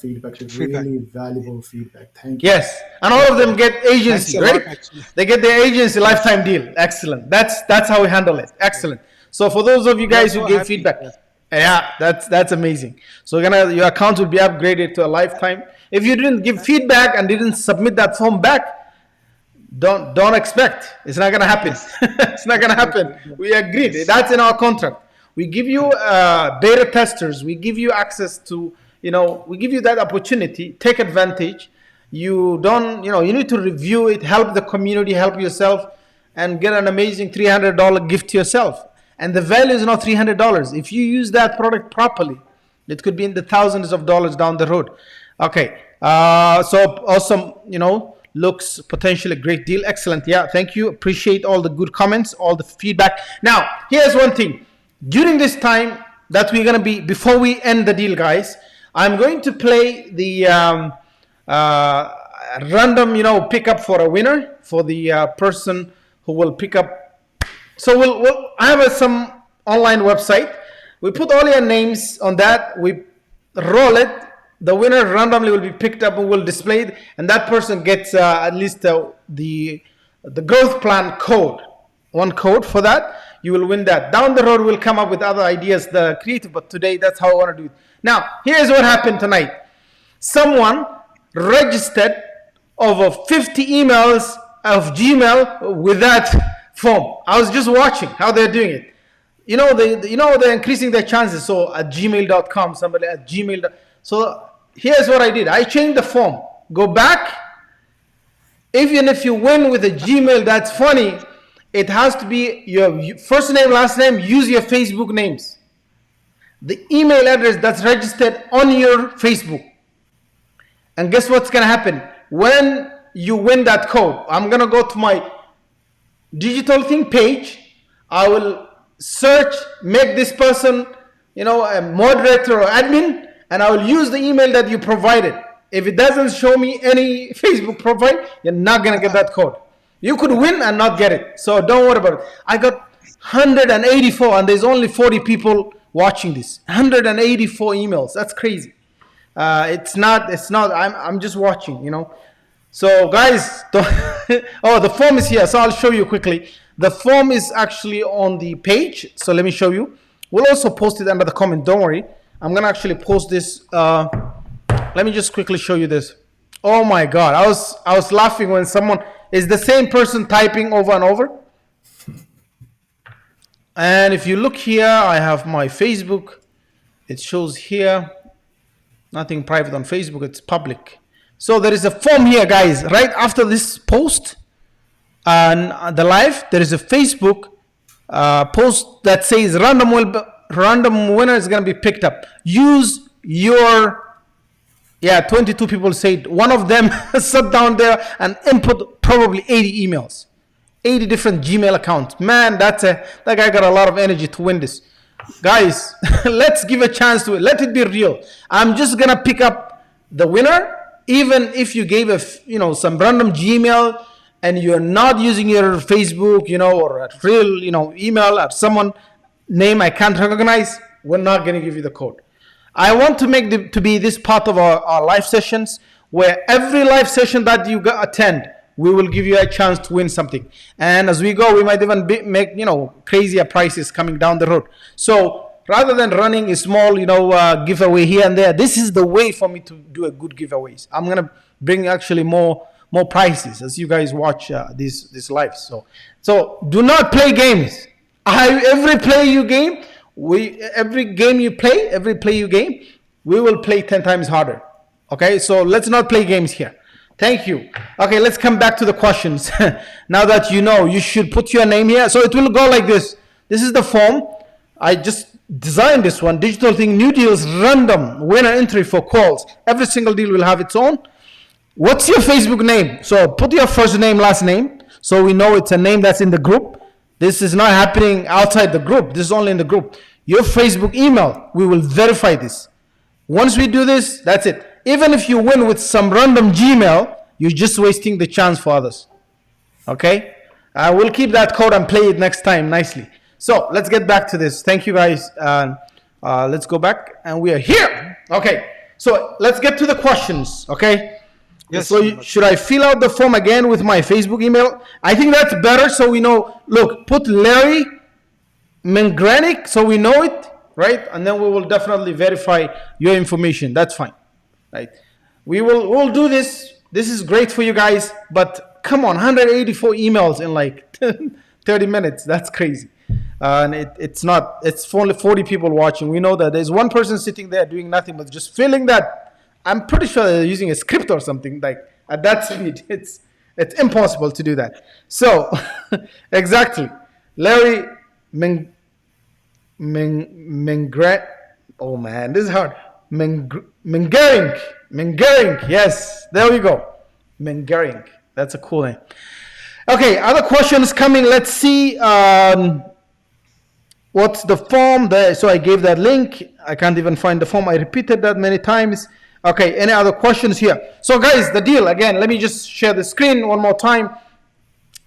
feedback. Feedback. Really valuable feedback. Thank you. yes, and all of them get Thanks agency, a lot, right? actually. They get the agency Yes. lifetime deal. Excellent. That's how we handle it. Excellent. So for those of you We are guys who so gave happy. feedback, Yes. yeah, that's amazing. So your account will be upgraded to a lifetime. If you didn't give feedback and didn't submit that form back, don't expect. It's not gonna happen. Yes. It's not gonna happen. Absolutely. Yeah. We agreed. Yes. That's in our contract. We give you Correct. beta testers. We give you access to. We give you that opportunity. Take advantage. You don't. You need to review it. Help the community. Help yourself, and get an amazing $300 gift to yourself. And the value is not $300. If you use that product properly, it could be in the thousands of dollars down the road. Okay. So awesome. looks potentially a great deal. Excellent. Yeah, thank you. Appreciate all the good comments, all the feedback. Now, here's one thing. During this time that we're going to be, before we end the deal, guys, I'm going to play the random, pick up for a winner for the person who will pick up. So I have some online website. We put all your names on that. We roll it. The winner randomly will be picked up and will display it, and that person gets at least the growth plan code. One code for that. You will win that. Down the road, we'll come up with other ideas that are creative, but today that's how I want to do it. Now, here's what happened tonight. Someone registered over 50 emails of Gmail with that form. I was just watching how they're doing it. They're increasing their chances. So at gmail.com, somebody at gmail. So here's what I did. I changed the form. Go back. Even if you win with a Gmail, that's funny. It has to be your first name, last name. Use your Facebook names. The email address that's registered on your Facebook. And guess what's going to happen? When you win that code, I'm going to go to my Digitalthink page. I will search, make this person, a moderator or admin, and I will use the email that you provided. If it doesn't show me any Facebook profile, you're not going to get that code. You could win and not get it. So don't worry about it. I got 184 and there's only 40 people watching this. 184 emails. That's crazy. It's not, I'm just watching, So guys, the form is here. So I'll show you quickly. The form is actually on the page. So let me show you. We'll also post it under the comment. Don't worry. I'm going to actually post this. Let me just quickly show you this. Oh my God. I was laughing when someone is the same person typing over and over. And if you look here, I have my Facebook. It shows here. Nothing private on Facebook. It's public. So there is a form here, guys. Right after this post and the live, there is a Facebook post that says random winner is going to be picked up. Use your 22 people said. One of them sat down there and input probably 80 emails, 80 different Gmail accounts. Man, that guy got a lot of energy to win this. Guys, let's give a chance to it. Let it be real. I'm just gonna pick up the winner, even if you gave some random Gmail and you're not using your Facebook, or a real, email or someone name I can't recognize. We're not gonna give you the code. I want to make to be this part of our live sessions, where every live session that you attend, we will give you a chance to win something. And as we go, we might even make crazier prices coming down the road. So rather than running a small giveaway here and there, this is the way for me to do a good giveaways. I'm gonna bring actually more prizes as you guys watch this live. So do not play games. Every play you game, every play you game, we will play 10 times harder. Okay, so let's not play games here. Thank you. Okay, let's come back to the questions. Now that you should put your name here. So it will go like this. This is the form. I just designed this one. Digitalthink new deals random winner entry for Qualzz. Every single deal will have its own. What's your Facebook name? So put your first name, last name, so we know it's a name that's in the group. This is not happening outside the group. This is only in the group. Your Facebook email, we will verify this. Once we do this, that's it. Even if you win with some random Gmail, you're just wasting the chance for others. Okay? We'll keep that code and play it next time nicely. So let's get back to this. Thank you, guys. Let's go back, and we are here. Okay. So let's get to the questions. Okay? Yes. So should I fill out the form again with my Facebook email? I think that's better, so we know. Look, put Larry Mengranic, so we know it, right? And then we will definitely verify your information. That's fine, right? We'll do this. This is great for you guys, but come on, 184 emails in like 30 minutes. That's crazy. And it's only 40 people watching. We know that there's one person sitting there doing nothing but just filling that. I'm pretty sure they're using a script or something like at that speed. It's impossible to do that. So exactly, Larry oh man, this is hard. Mengering. Yes, there we go. Mengering. That's a cool name. Okay, other questions coming. Let's see. What's the form? So I gave that link. I can't even find the form. I repeated that many times. Okay, any other questions here? So guys, the deal, again, let me just share the screen one more time.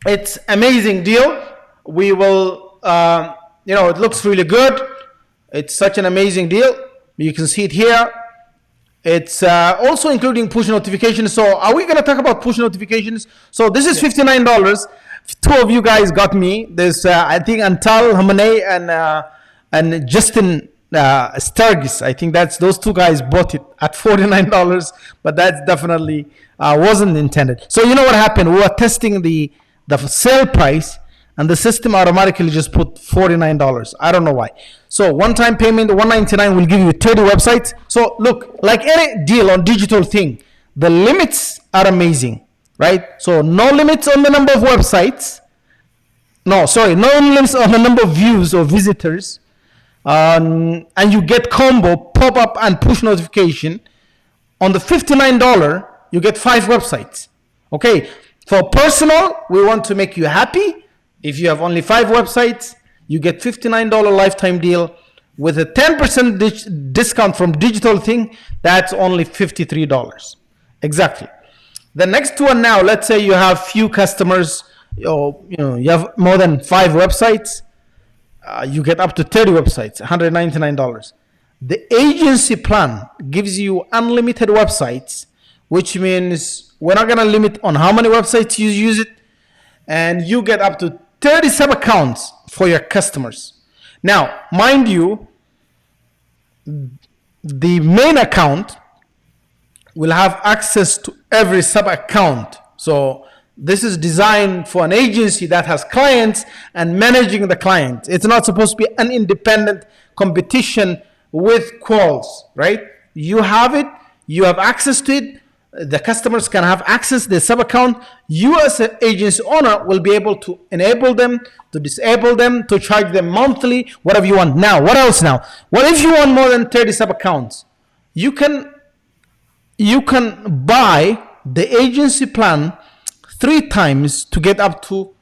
It's amazing deal. We will, it looks really good. It's such an amazing deal. You can see it here. It's also including push notifications. So are we going to talk about push notifications? So this is $59. Two of you guys got me. There's, I think, Antal Hamanei and Justin Sturgis. I think those two guys bought it at $49, but that definitely wasn't intended. So you know what happened? We were testing the sale price, and the system automatically just put $49. I don't know why. So one-time payment, $199 will give you 30 websites. So look, like any deal on Digitalthink, the limits are amazing, right? So no limits on the number of websites. No limits on the number of views or visitors. And you get combo, pop-up, and push notification. On the $59, you get 5 websites. Okay, for personal, we want to make you happy. If you have only 5 websites, you get $59 lifetime deal with a 10% discount from Digitalthink. That's only $53. Exactly. The next one now, let's say you have few customers, you have more than 5 websites. You get up to 30 websites, $199. The agency plan gives you unlimited websites, which means we're not going to limit on how many websites you use it, and you get up to 30 sub accounts for your customers. Now, mind you, the main account will have access to every sub account. So this is designed for an agency that has clients and managing the client. It's not supposed to be an independent competition with Qualzz, right? You have it, you have access to it. The customers can have access to the sub account. You as an agency owner will be able to enable them, to disable them, to charge them monthly, whatever you want. Now, what else now? What if you want more than 30 sub accounts? You can buy the agency plan 3 times to get up to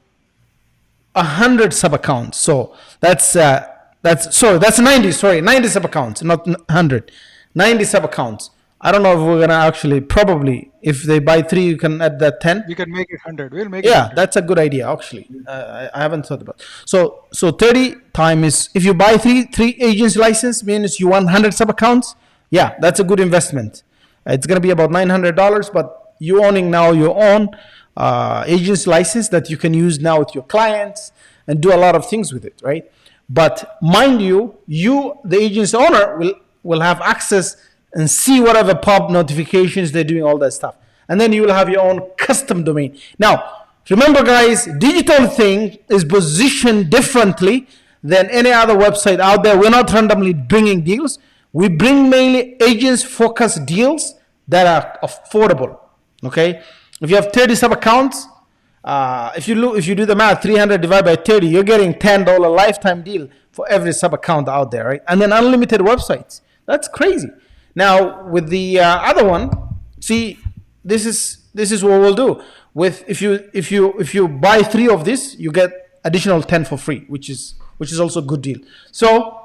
100 sub accounts. So that's 90 sub accounts, not 100. 90 sub accounts. I don't know if we're gonna actually, probably if they buy 3, you can add that 10. We can make it 100. We'll make it. Yeah, that's a good idea actually. I haven't thought about it. So 30 times, if you buy three agency license, means you want 100 sub accounts. Yeah, that's a good investment. It's gonna be about $900, but you owning now your own agency license that you can use now with your clients and do a lot of things with it, right? But mind you, the agency owner will have access and see whatever pop notifications they're doing, all that stuff. And then you will have your own custom domain. Now, remember guys, Digitalthink is positioned differently than any other website out there. We're not randomly bringing deals. We bring mainly agents-focused deals that are affordable, okay? If you have 30 sub accounts, if you do the math, 300 divided by 30, you're getting $10 lifetime deal for every sub account out there, right? And then unlimited websites. That's crazy. Now with the other one, see, this is what we'll do. With if you buy 3 of this, you get additional 10 for free, which is also a good deal. So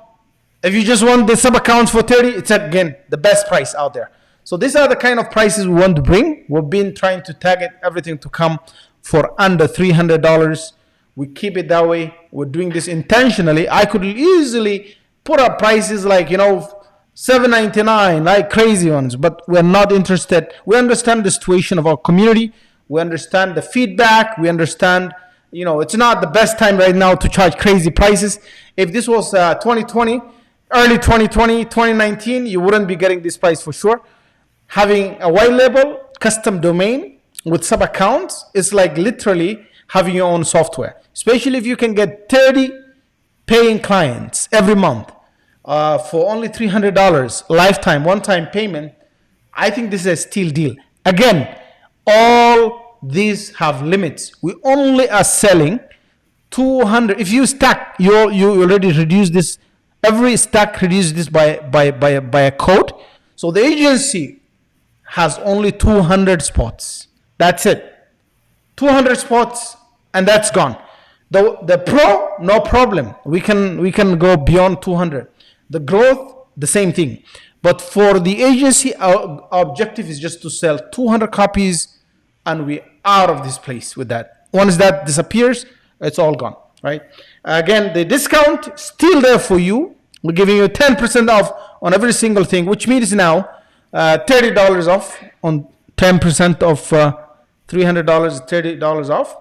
if you just want the sub accounts for 30, it's again the best price out there. So these are the kind of prices we want to bring. We've been trying to target everything to come for under $300. We keep it that way. We're doing this intentionally. I could easily put up prices like, $7.99, like crazy ones, but we're not interested. We understand the situation of our community. We understand the feedback. We understand, it's not the best time right now to charge crazy prices. If this was 2020, early 2020, 2019, you wouldn't be getting this price for sure. Having a white label custom domain with sub accounts is like literally having your own software, especially if you can get 30 paying clients every month for only $300 lifetime one-time payment. I think this is a steal deal. Again, all these have limits. We only are selling 200. If you stack, you already reduce this. Every stack reduces this by a code. So the agency has only 200 spots. That's it. 200 spots, and that's gone. The Pro, no problem. We can go beyond 200. The Growth, the same thing. But for the agency, our objective is just to sell 200 copies, and we're out of this place with that. Once that disappears, it's all gone, right? Again, the discount still there for you. We're giving you 10% off on every single thing, which means now $30 off on 10% of $300, $30 off,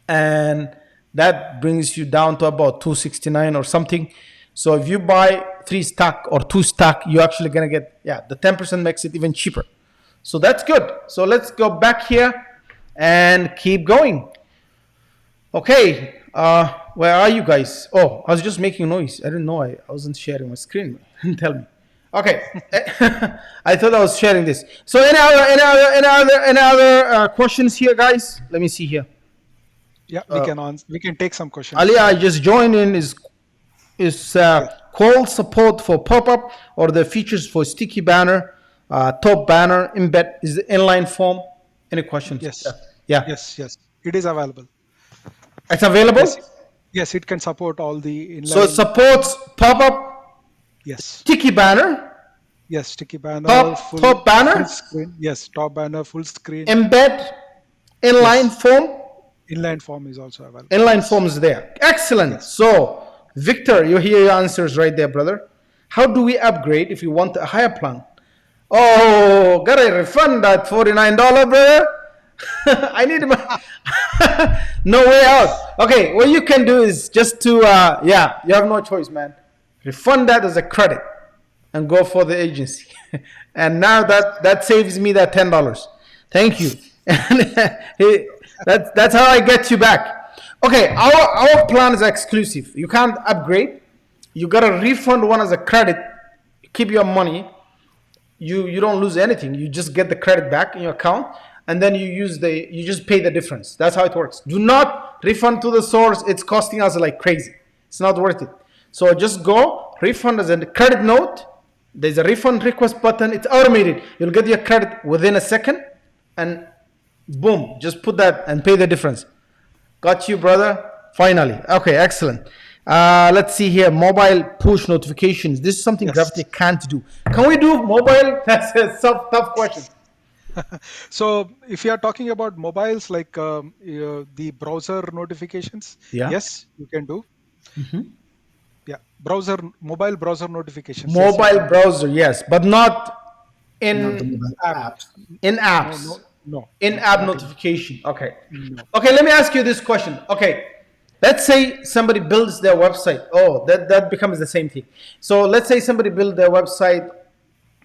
and that brings you down to about $269 or something. So if you buy 3 stack or 2 stack, you're actually gonna get, the 10% makes it even cheaper. So that's good. So let's go back here and keep going. Okay, where are you guys? Oh, I was just making noise. I didn't know I wasn't sharing my screen. Tell me. Okay, I thought I was sharing this. So any other questions here, guys? Let me see here. Yeah, we can take some questions. Ali, I just joined in. Is Qualzz support for pop-up or the features for sticky banner, top banner, embed, is the inline form? Any questions? Yes. Yeah. Yes. It is available. It's available? Yes, it can support all the inline. So it supports pop-up, yes, sticky banner, yes, sticky banner, top banner, full screen. Yes, top banner, full screen. embed, inline form. Inline form is also available. Inline form is there. Excellent. Yes. So, Victor, you hear your answers right there, brother. How do we upgrade if you want a higher plan? Oh, gotta refund that $49, brother. I need my no way out. Okay, what you can do is just to you have no choice, man. Refund that as a credit and go for the agency. And now that saves me that $10. Thank you. That's how I get you back. Okay, our plan is exclusive. You can't upgrade. You gotta refund one as a credit. Keep your money. You don't lose anything. You just get the credit back in your account, and then you just pay the difference. That's how it works. Do not refund to the source. It's costing us like crazy. It's not worth it. So just go refund as a credit note. There's a refund request button. It's automated. You'll get your credit within a second, and boom, just put that and pay the difference. Got you, brother. Finally. Okay, excellent. Let's see here. Mobile push notifications. This is something Gravity can't do. Can we do mobile? That's a tough question. So if you are talking about mobiles, like the browser notifications, yes, you can do. Mm-hmm. Yeah, mobile browser notifications. Mobile browser, yes, but not in apps. In apps. No. In-app notification. Okay. No. Okay, let me ask you this question. Okay, let's say somebody builds their website. Oh, that becomes the same thing. So let's say somebody built their website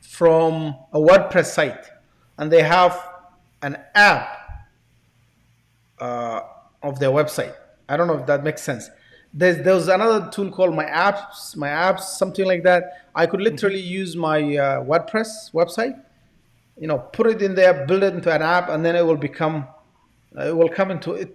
from a WordPress site, and they have an app of their website. I don't know if that makes sense. There's another tool called my apps, something like that. I could literally use my WordPress website, put it in there, build it into an app, and then it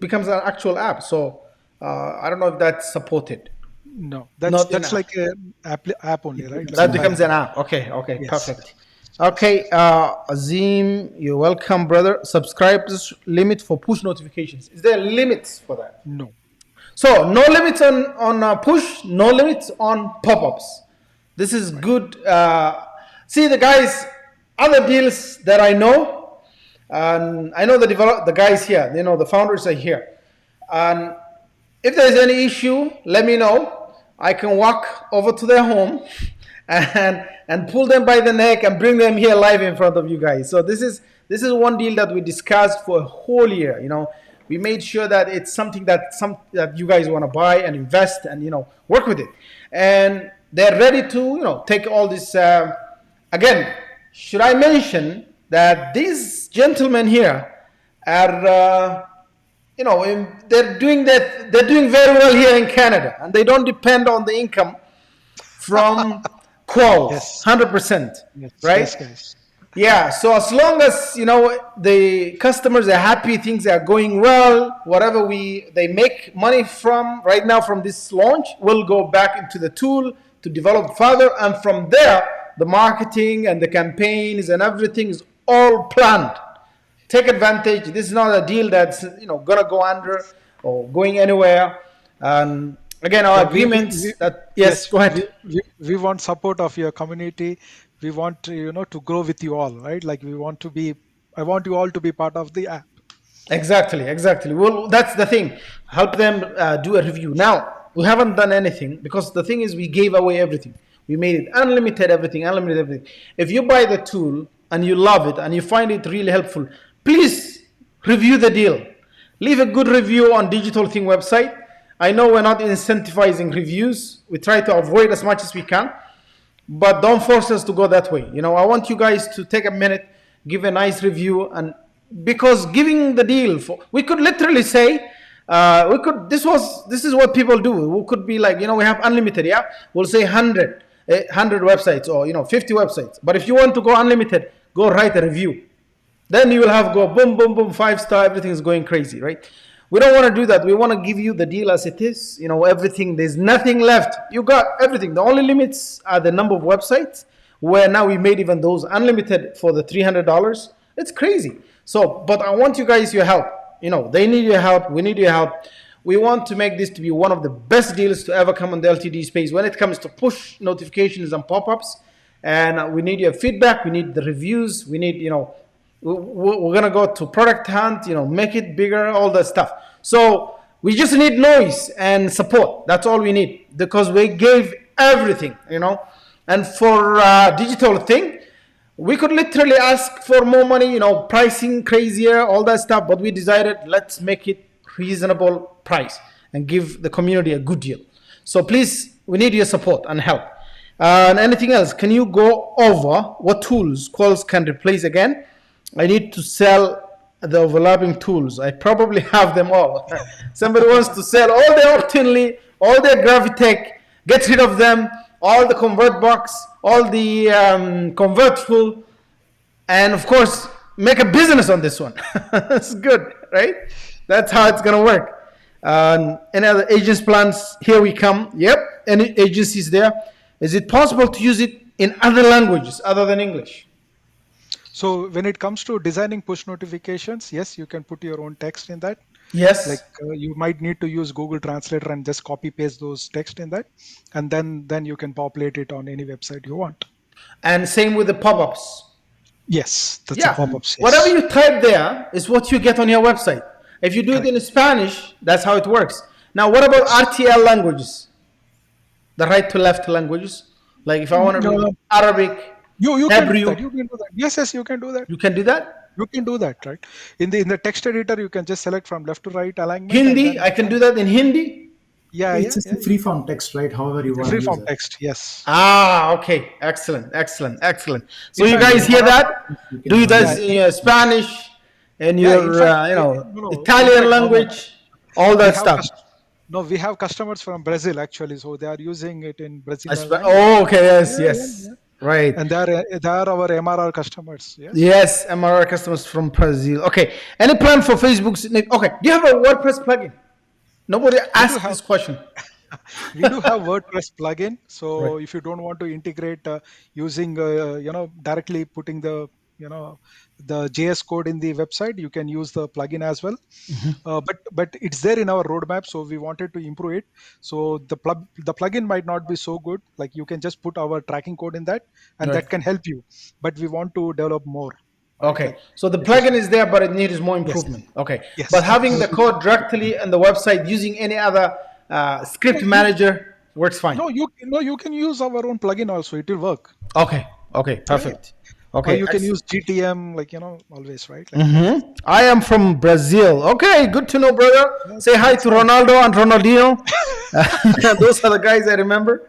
becomes an actual app. So I don't know if that's supported. No, that's like an app only, right? That becomes an app. Okay, yes. Perfect. Okay, Azim, you're welcome, brother. Subscribers limit for push notifications. Is there limits for that? No. So no limits on push, no limits on pop-ups. This is good. See, the guys, other deals that I know, and I know the guys here, the founders are here. And if there's any issue, let me know. I can walk over to their home and pull them by the neck and bring them here live in front of you guys. So this is one deal that we discussed for a whole year. We made sure that it's something that you guys want to buy and invest and work with it. And they're ready to take all this. Again, should I mention that these gentlemen here are they're doing very well here in Canada, and they don't depend on the income from Qualzz, 100%, right? Yes, guys. Yeah, so as long as the customers are happy, things are going well, whatever they make money from right now from this launch will go back into the tool to develop further, and from there the marketing and the campaigns and everything is all planned take advantage. This is not a deal that's gonna go under or going anywhere. And again, our Yeah, agreements that yes, yes, go ahead. we want support of your community. We want to, to grow with you all, right? Like I want you all to be part of the app. Exactly, exactly. Well, that's the thing. Help them do a review. Now, we haven't done anything because the thing is, we gave away everything. We made it unlimited, everything, unlimited, everything. If you buy the tool and you love it and you find it really helpful, please review the deal. Leave a good review on Digitalthink website. I know we're not incentivizing reviews. We try to avoid as much as we can, but don't force us to go that way. I want you guys to take a minute, give a nice review, and because giving the deal for, we could literally say, we could, this is what people do. We could be like, we have unlimited, yeah, we'll say 100 websites, or 50 websites. But if you want to go unlimited, go write a review. Then you will have go boom, boom, boom, 5-star, everything is going crazy, right? We don't want to do that. We want to give you the deal as it is, everything. There's nothing left. You got everything. The only limits are the number of websites, where now we made even those unlimited for the $300. It's crazy. So, but I want you guys your help. They need your help. We need your help. We want to make this to be one of the best deals to ever come on the LTD space when it comes to push notifications and pop-ups. And we need your feedback. We need the reviews. We need, we're going to go to product hunt, make it bigger, all that stuff. So we just need noise and support. That's all we need, because we gave everything, And for Digitalthink, we could literally ask for more money, pricing crazier, all that stuff. But we decided, let's make it reasonable price and give the community a good deal. So please, we need your support and help. And anything else, can you go over what tools Qualzz can replace again? I need to sell the overlapping tools. I probably have them all. Somebody wants to sell all their Optinly, all their Gravitech, get rid of them, all the ConvertBox, all the Convertful, and of course, make a business on this one. That's good, right? That's how it's going to work. Any other agents plans? Here we come. Yep, any agencies there. Is it possible to use it in other languages other than English? So when it comes to designing push notifications, yes, you can put your own text in that. Yes. Like you might need to use Google Translator and just copy paste those text in that, and then you can populate it on any website you want. And same with the pop-ups. Yes, that's a pop-ups. Yes. Whatever you type there is what you get on your website. If you do it in Spanish, that's how it works. Now, what about Rtl languages? The right to left languages? Like if I want to read Arabic, you Hebrew. can do that. You can do that. Yes, you can do that. You can do that? You can do that, right? In the text editor, you can just select from left to right alignment. Hindi, I can do that in Hindi? Yeah, it's just a free-form text, right? However you want to use free-form it. text, yes. Okay. Excellent. So you guys hear that? Do you guys in Spanish and your Italian language, all that stuff? No, we have customers from Brazil actually, so they are using it in Brazil. Okay, yes. Right. And they are our MRR customers. Yes, MRR customers from Brazil. Okay. Any plan for Facebook's? Okay. Do you have a WordPress plugin? Nobody asked this question. We do have WordPress plugin. So if you don't want to integrate using, directly putting the JS code in the website, you can use the plugin as well. But it's there in our roadmap, so we wanted to improve it. So the plugin might not be so good. Like you can just put our tracking code in that, and that can help you. But we want to develop more. Okay, so the plugin is there, but it needs more improvement. Yes. Okay, yes. But having the code directly on the website using any other script manager works fine. No, you can use our own plugin also. It will work. Okay, perfect. Okay, or you can use GTM, always, right? I am from Brazil. Okay, good to know, brother. Say hi to Ronaldo and Ronaldinho. Those are the guys I remember.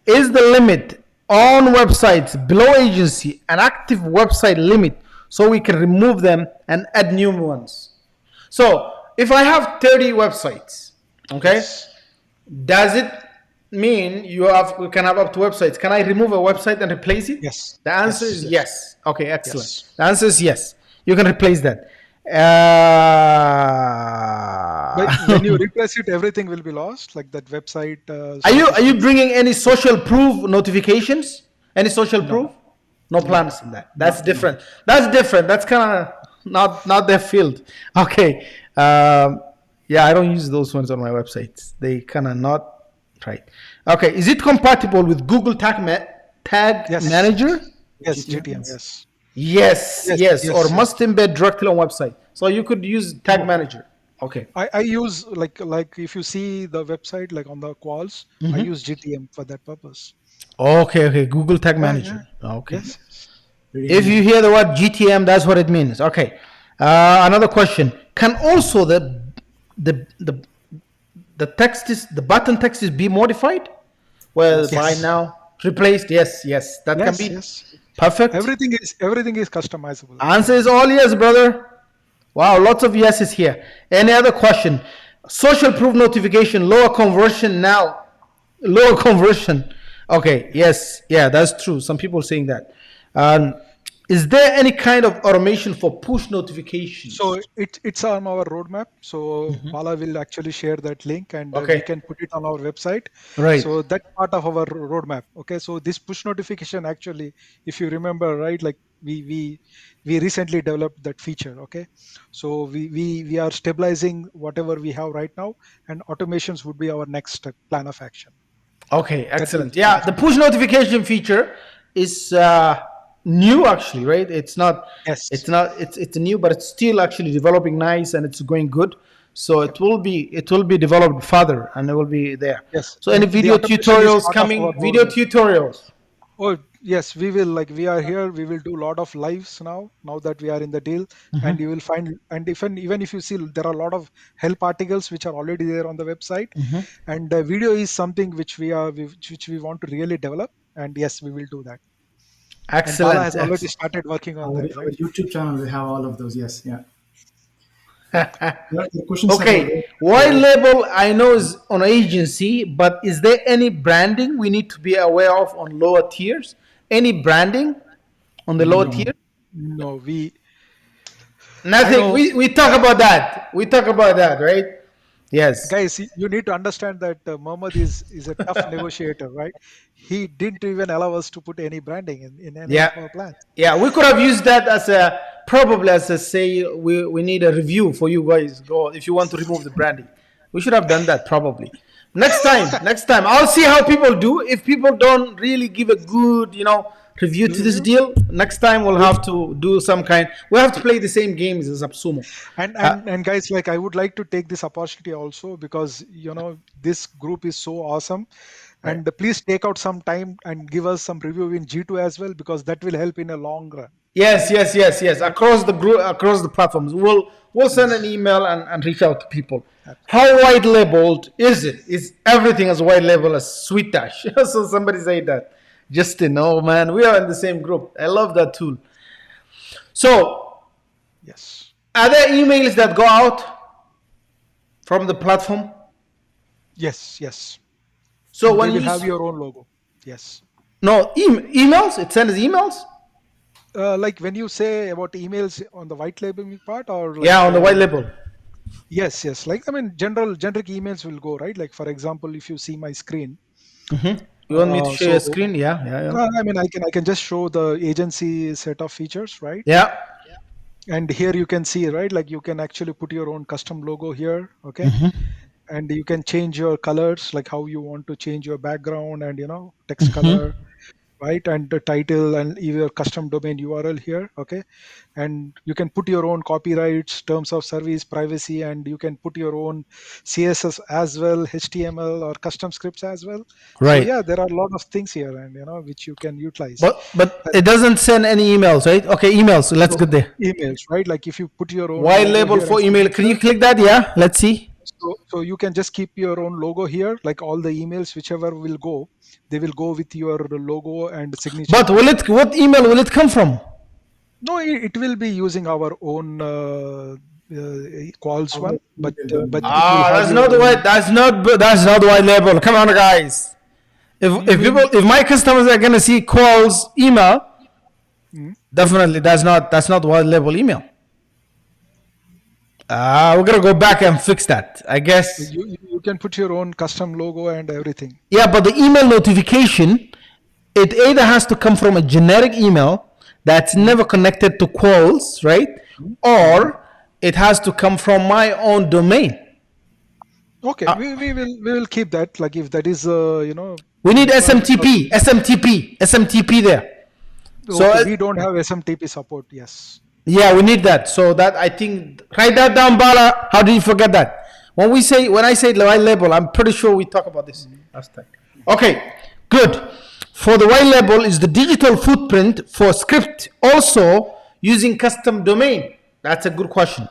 Is the limit on websites below agency an active website limit so we can remove them and add new ones? So if I have 30 websites, okay, does it mean we can have up to websites? Can I remove a website and replace it? Yes. The answer is yes. Okay, excellent. Yes. The answer is yes. You can replace that. But when you replace it, everything will be lost. Like that website. Are you bringing any social proof notifications? Any social proof? No planners in that. That's different. That's different. That's kind of not their field. Okay. Yeah, I don't use those ones on my websites. They kind of not right. Okay. Is it compatible with Google Tag Yes. Manager? Yes, GTM, GTM. yes. Yes. Yes. Or Yes. must embed directly on website. So you could use Tag Manager. Okay. I use like if you see the website like on the Qualzz, I use GTM for that purpose. Okay. Google Tag Yeah, Manager. yeah. Okay. Yes. If you hear the word GTM, that's what it means. Okay. Another question: can also the the text is the button text is be modified? Well, Yes. by now replaced. Yes, that can Yes. be Yes. perfect. Everything is customizable. Answer is all yes, brother. Wow, lots of yeses here. Any other question? Social proof notification, lower conversion now. Lower conversion. Okay, yes, yeah, that's true. Some people saying that. Is there any kind of automation for push notifications? So it's on our roadmap. So Bala will actually share that link, and Okay. we can put it on our website. Right. So that's part of our roadmap. Okay. So this push notification actually, if you remember, right, like we recently developed that feature. Okay. So we are stabilizing whatever we have right now, and automations would be our next plan of action. Okay, That will excellent. start Yeah, the push notification feature is new actually, right? It's not. Yes. It's new, but it's still actually developing nice and it's going good. So Yep. it will be developed further and it will be there. Yes. So any And the video automation is tutorials part of coming? our Video roadmap. tutorials. Oh, yes, we will. Like we are here, we will do a lot of lives now. Now that we are in the deal, and you will find, and even if you see, there are a lot of help articles which are already there on the website, and video is something which which we want to really develop. And yes, we will do that. And Bala Excellent. has already started working on that, Our right? YouTube channel will have all of those. Yes, yeah. The questions are Okay, white label I know is on agency, but is there any branding we need to be aware of on lower tiers? Any branding on the lower No. tier? No, I Nothing. know. We talk about that. We talk about that, right? Yes. Guys, you need to understand that Mohammed is a tough negotiator, right? He didn't even allow us to put any branding in any Yeah. of our plans. Yeah, we could have used that as a probably as a say we need a review for you guys. Go if you want to remove the branding. We should have done that probably. Next time. I'll see how people do. If people don't really give a good, review to this Review. deal, next time we'll have to do some kind. We have to play the same games as Absumo. And guys, like I would like to take this opportunity also because this group is so awesome, Right. and please take out some time and give us some review in G2 as well because that will help in a long run. Yes. Across the group, across the platforms, we'll send an Yes. email and reach out to people. How white labeled is it? Is everything as white label as Sweet Dash? So somebody say that. Justin, oh man, we are in the same group. I love that tool. So, Yes. are there emails that go out from the platform? Yes. So And when they will you have your own logo. Yes. emails, it sends emails. Like when you say about emails on the white labeling part, or like, Yeah, on the white label. Yes. Like I mean, generic emails will go right. Like for example, if you see my screen, You want me to share so your screen? Yeah. I mean, I can just show the agency set of features, right? Yeah. And here you can see, right? Like you can actually put your own custom logo here, okay? And you can change your colors, like how you want to change your background and text color, right? And the title and your custom domain URL here, okay? And you can put your own copyrights, terms of service, privacy, and you can put your own CSS as well, HTML or custom scripts as well. So Right. yeah, there are a lot of things here, and which you can utilize. But it doesn't send any emails, right? Okay, emails. So let's So get there. emails, right? Like if you put your own White logo label here for and email. Can you signature, click that? Yeah. Let's see. so you can just keep your own logo here. Like all the emails, whichever will go, they will go with your logo and signature. But what email will it come from? No, it will be using our own Qualzz one, but it will have That's your not the own. white. That's not the white label. Come on, guys. If my customers are gonna see Qualzz email, definitely that's not the white label email. We're gonna go back and fix that. I guess. You can put your own custom logo and everything. Yeah, but the email notification it either has to come from a generic email that's never connected to Qualzz, right? Mhm. Or it has to come from my own domain. Okay, we will keep that. Like if that is We need requirement of SMTP there. So okay, we don't have SMTP support. Yes. yeah, we need that. So that I think write that down, Bala. How did you forget that? When I say white label, I'm pretty sure we talk about this last time. Okay, good. For the white label is the digital footprint for script also using custom domain. That's a good question.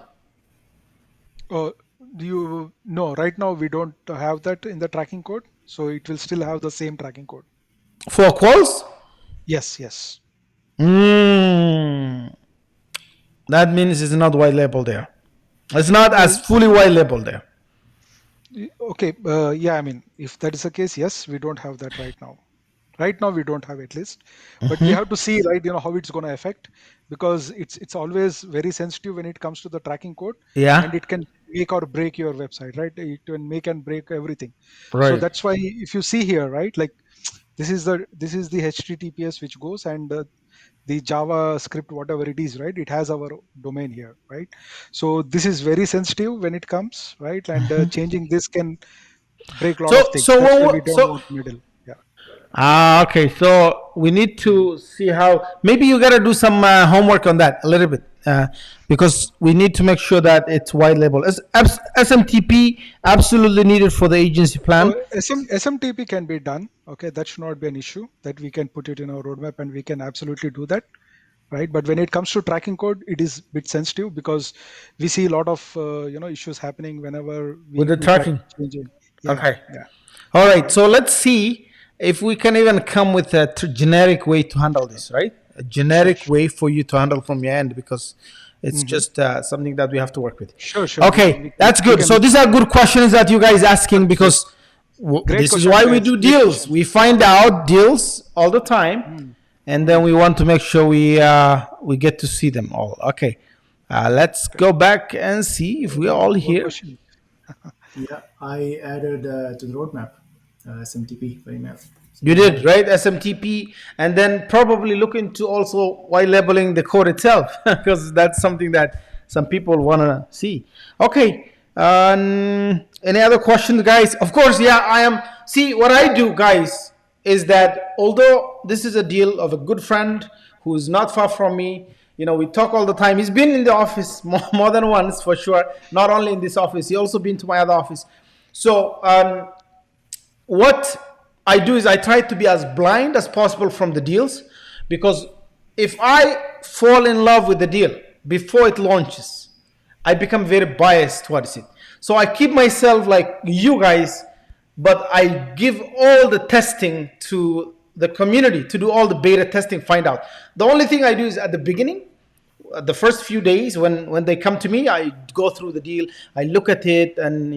Do you no? Right now we don't have that in the tracking code, so it will still have the same tracking code. For Qualzz, Yes, yes. mm, that means it's not white label there. It's not Uh, as fully white label there. okay, yeah. I mean, if that is the case, yes, we don't have that right now. Right now we don't have at least, but we have to see, right, how it's going to affect, because it's always very sensitive when it comes to the tracking code, and Yeah, it can make or break your website, right? It can make and break everything. So right. that's why if you see here, right, like this is the HTTPS which goes, and the JavaScript, whatever it is, right, it has our domain here, right? So this is very sensitive when it comes, right, and changing this can break a lot of So things. so That's why we when, don't so want middle. Yeah. okay. So we need to see how. Maybe you gotta do some homework on that a little bit, because we need to make sure that it's white label. SMTP absolutely needed for the agency plan. SMTP can be done. Okay, that should not be an issue. That we can put it in our roadmap, and we can absolutely do that, right? But when it comes to tracking code, it is a bit sensitive, because we see a lot of issues happening whenever With we the we try tracking. to change it. Yeah, Okay. yeah, All right. right. So let's see if we can even come with a generic way to handle this, right? A Sure, generic sure. way for you to handle from your end, because it's Hmm. just something that we have to work with. Sure, sure. We Okay, can that's we good. can So look these into are that. good questions that you guys asking, Great, because great this is questions, why we guys. do Great deals. questions. We find out deals all the time, Mm, and then mm. we want to make sure we get to see them all. Okay, let's Okay. go back and see if we're all More here. questions. Yeah, I added to the roadmap SMTP for email. So You we have did, it. right? SMTP, and then probably look into also white labeling the code itself, because that's something that some people want to see. Okay. Any other questions, guys? Of course, yeah, I am. See, what I do, guys, is that although this is a deal of a good friend who is not far from me, we talk all the time. He's been in the office more than once, for sure. Not only in this office, he also been to my other office. So, what I do is I try to be as blind as possible from the deals, because if I fall in love with the deal before it launches, I become very biased towards it. So I keep myself like you guys, but I give all the testing to the community to do all the beta testing, find out. The only thing I do is at the beginning, the first few days when they come to me, I go through the deal, I look at it, and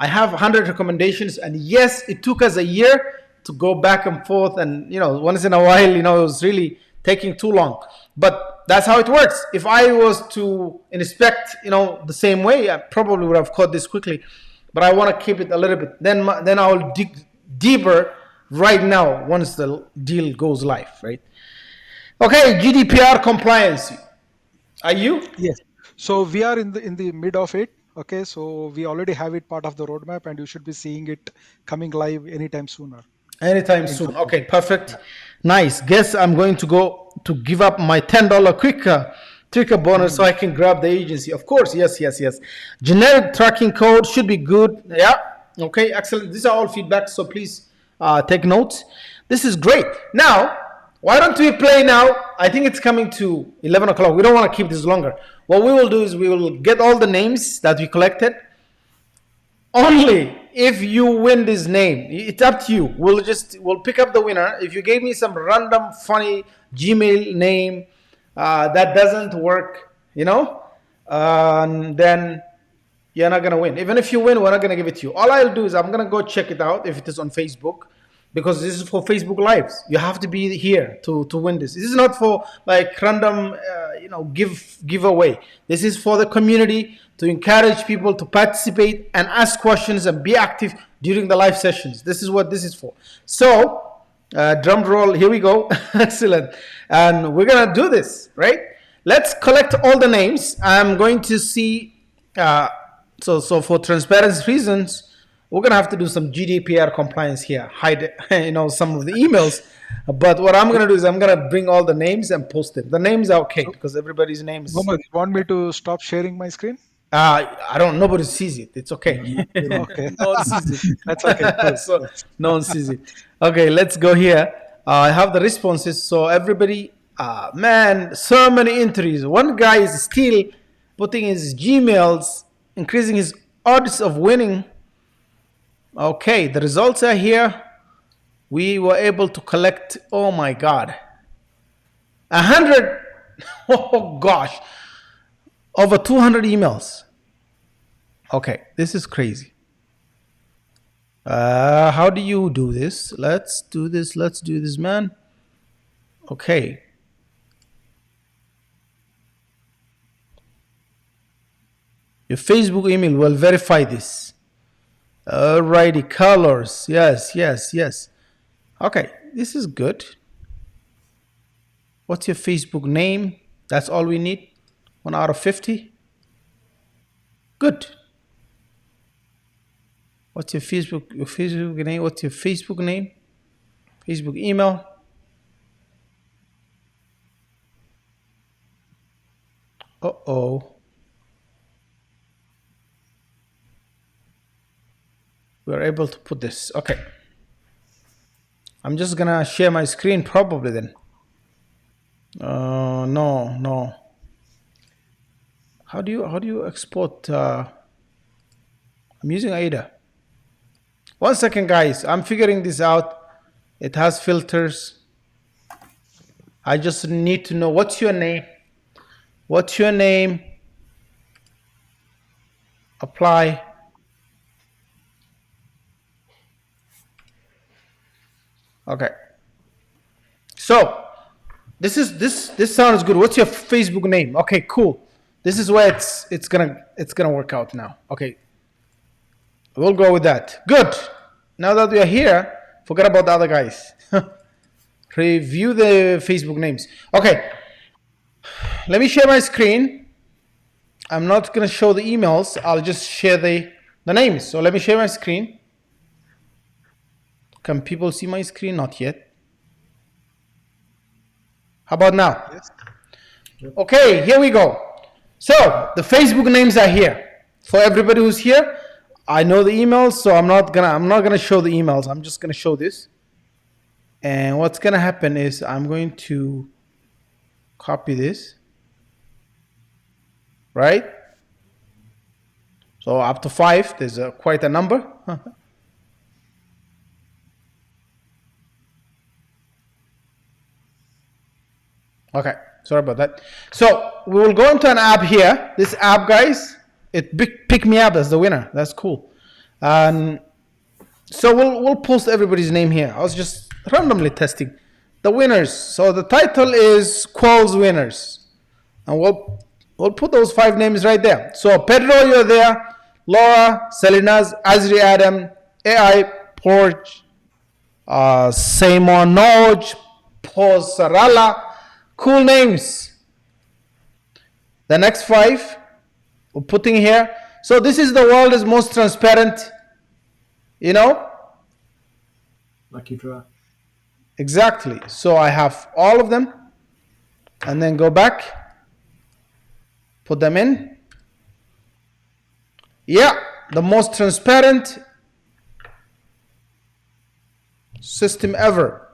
I have 100 recommendations. And yes, it took us a year to go back and forth, and once in a while, it was really taking too long. But that's how it works. If I was to inspect the same way, I probably would have caught this quickly. But I want to keep it a little bit, then I'll dig deeper right now once the deal goes live, right? Okay, GDPR compliance. Are you? Yes. So we are in the mid of it. Okay. So we already have it part of the roadmap, and you should be seeing it coming live anytime sooner Anytime in soon. couple of Okay, weeks. perfect. Yeah. Nice. Guess I'm going to go to give up my $10 quick trigger bonus so Mm. I can grab the agency. Of course, yes, yes, yes. Generic tracking code should be good. Yeah. Okay, excellent. These are all feedback, so please take notes. This is great. Now, why don't we play now? I think it's coming to 11 o'clock. We don't want to keep this longer. What we will do is we will get all the names that we collected. Only if you win this name, it's up to you. We'll pick up the winner. If you gave me some random funny Gmail name that doesn't work, then you're not gonna win. Even if you win, we're not gonna give it to you. All I'll do is I'm gonna go check it out if it is on Facebook, because this is for Facebook Lives. You have to be here to win this. This is not for like random, giveaway. This is for the community to encourage people to participate and ask questions and be active during the live sessions. This is what this is for. So Drum roll, here we go. Excellent. And we're going to do this, right? Let's collect all the names. I'm going to see, so for transparency reasons, we're going to have to do some GDPR compliance here, hide some of the emails. But what I'm going to do is I'm going to bring all the names and post it. The names are okay So, because everybody's name is. Mohammed, you want me to stop sharing my screen? I don't. Nobody sees it. It's okay. Okay. No one sees it. That's okay. Cool. So no one sees it. Okay, let's go here. I have the responses. So everybody, man, so many entries. One guy is still putting his Gmails, increasing his odds of winning. Okay, the results are here. We were able to collect. Oh my God, 100. Oh gosh. Over 200 emails. Okay, this is crazy. How do you do this? Let's do this. Let's do this, man. Okay. Your Facebook email will verify this. Alrighty, colors. Yes, yes, yes. Okay, this is good. What's your Facebook name? That's all we need. 1 out of 50. Good. What's your Facebook name? What's your Facebook name? Facebook email. Uh-oh. We're able to put this. Okay. I'm just gonna share my screen probably then. No. How do you export? I'm using Ada. 1 second, guys. I'm figuring this out. It has filters. I just need to know what's your name. What's your name? Apply. Okay. So this sounds good. What's your Facebook name? Okay, cool. This is where it's gonna work out now. Okay. We'll go with that. Good. Now that we are here, forget about the other guys. Review the Facebook names. Okay. Let me share my screen. I'm not going to show the emails. I'll just share the names. So let me share my screen. Can people see my screen? Not yet. How about now? Yes. Okay, here we go. So the Facebook names are here. For everybody who's here, I know the emails, so I'm not gonna show the emails. I'm just gonna show this. And what's gonna happen is I'm going to copy this. Right? So up to 5, there's quite a number. Okay, sorry about that. So we will go into an app here. This app, guys, it picked me up as the winner. That's cool. So we'll post everybody's name here. I was just randomly testing the winners. So the title is Qualzz winners, and we'll put those 5 names right there. So Pedro, you're there. Laura, Salinas, Azri Adam, AI Porch, Simon Noj, Posarala. Cool names. The next 5 we're putting here. So this is the world's most transparent, Lucky draw. Exactly. So I have all of them, and then go back, put them in. Yeah, the most transparent system ever.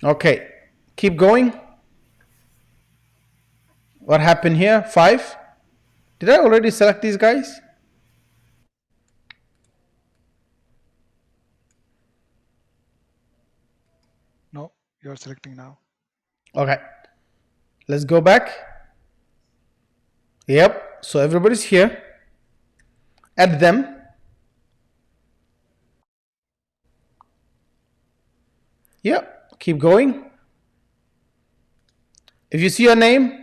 Okay, keep going. What happened here? 5. Did I already select these guys? No, you're selecting now. Okay, let's go back. Yep, so everybody's here. Add them. Yep, keep going. If you see your name,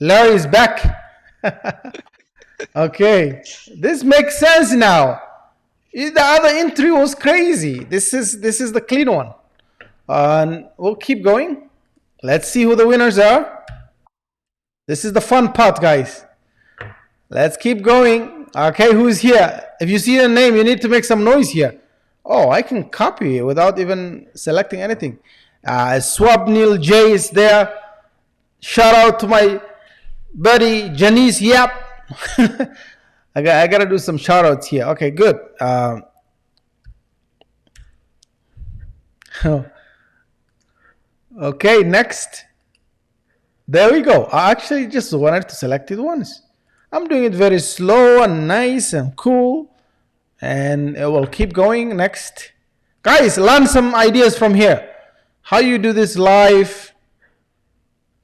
Larry is back. Okay, this makes sense now. The other entry was crazy. This is the clean one. And we'll keep going. Let's see who the winners are. This is the fun part, guys. Let's keep going. Okay, who's here? If you see a name, you need to make some noise here. Oh, I can copy it without even selecting anything. Swapnil J is there. Shout out to my buddy Janice Yap. I gotta do some shout outs here. Okay, good. Okay, next. There we go. I actually just wanted to select it once. I'm doing it very slow and nice and cool. And it will keep going. Next. Guys, learn some ideas from here. How you do this live.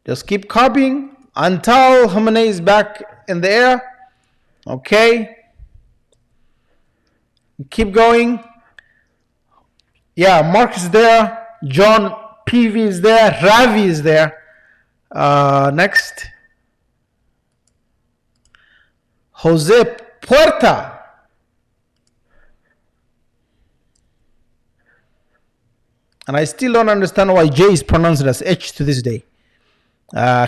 Just keep copying until Khamenei is back in the air. Okay. Keep going. Yeah, Mark is there. John PV is there. Ravi is there. Next. Jose Puerta. And I still don't understand why J is pronounced as H to this day.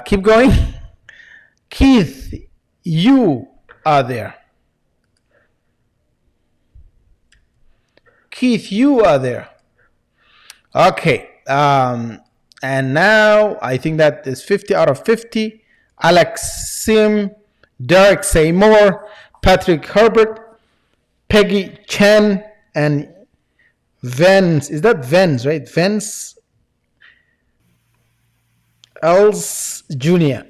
Keep going. Keith, you are there. Keith, you are there. Okay. And now I think that is 50 out of 50. Alex Sim, Derek Seymour, Patrick Herbert, Peggy Chen, and Vance. Is that Vance, right? Vance Els Jr.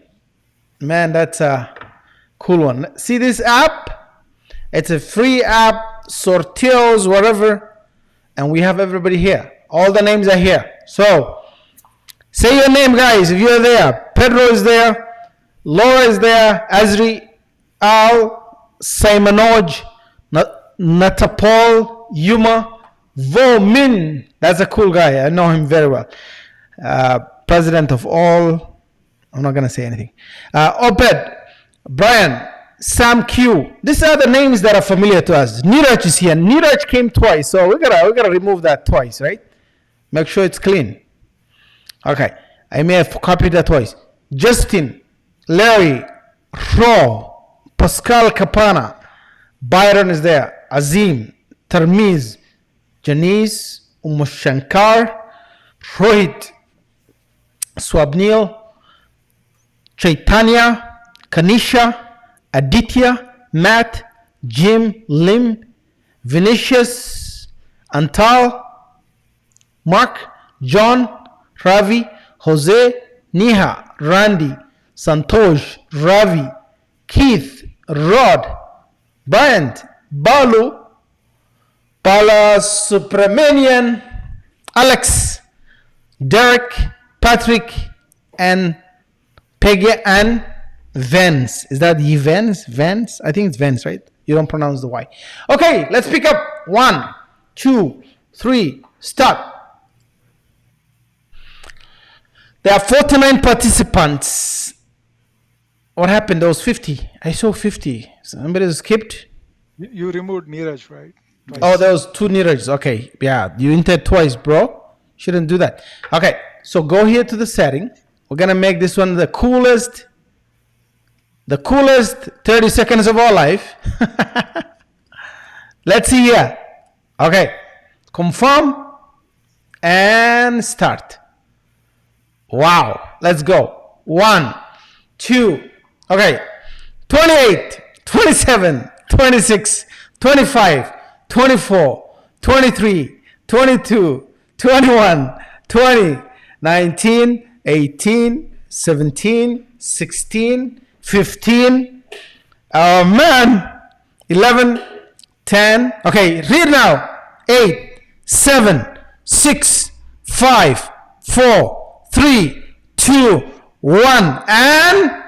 Man, that's a cool one. See this app? It's a free app, Sortills, whatever. And we have everybody here. All the names are here. So, say your name, guys, if you're there. Pedro is there. Laura is there. Azri, Al, Simonoj, Natapol, Yuma, Vo Min. That's a cool guy. I know him very well. President of all. I'm not going to say anything. Obed, Brian, Sam Q. These are the names that are familiar to us. Niraj is here. Niraj came twice, so we gotta remove that twice, right? Make sure it's clean. Okay, I may have copied that twice. Justin, Larry, Ro, Pascal Capana, Byron is there. Azim, Tarmiz, Janice, Shankar, Rohit, Swabnil, Chaitanya, Kanisha, Aditya, Matt, Jim, Lim, Vinicius, Antal, Mark, John, Ravi, Jose, Neha, Randy, Santosh, Ravi, Keith, Rod, Bryant, Balu, Bala Subramanian, Alex, Derek, Patrick, and Peggy Ann Vance. Is that Vance? Vance? I think it's Vance, right? You don't pronounce the Y. Okay, let's pick up. 1, 2, 3, start. There are 49 participants. What happened? There was 50. I saw 50. Somebody skipped. You removed Neeraj, right? Twice. Oh, there was 2 Neeraj. Okay, yeah, you entered twice, bro. Shouldn't do that. Okay, so go here to the setting. We're gonna make this one the coolest 30 seconds of our life. Let's see here. Okay, confirm and start. Wow, let's go. 1, 2, okay, 28, 27, 26, 25, 24, 23, 22, 21, 20, 19, 18, 17, 16, 15, oh man, 11, 10, okay, read now. 8, 7, 6, 5, 4, 3, 2, 1, and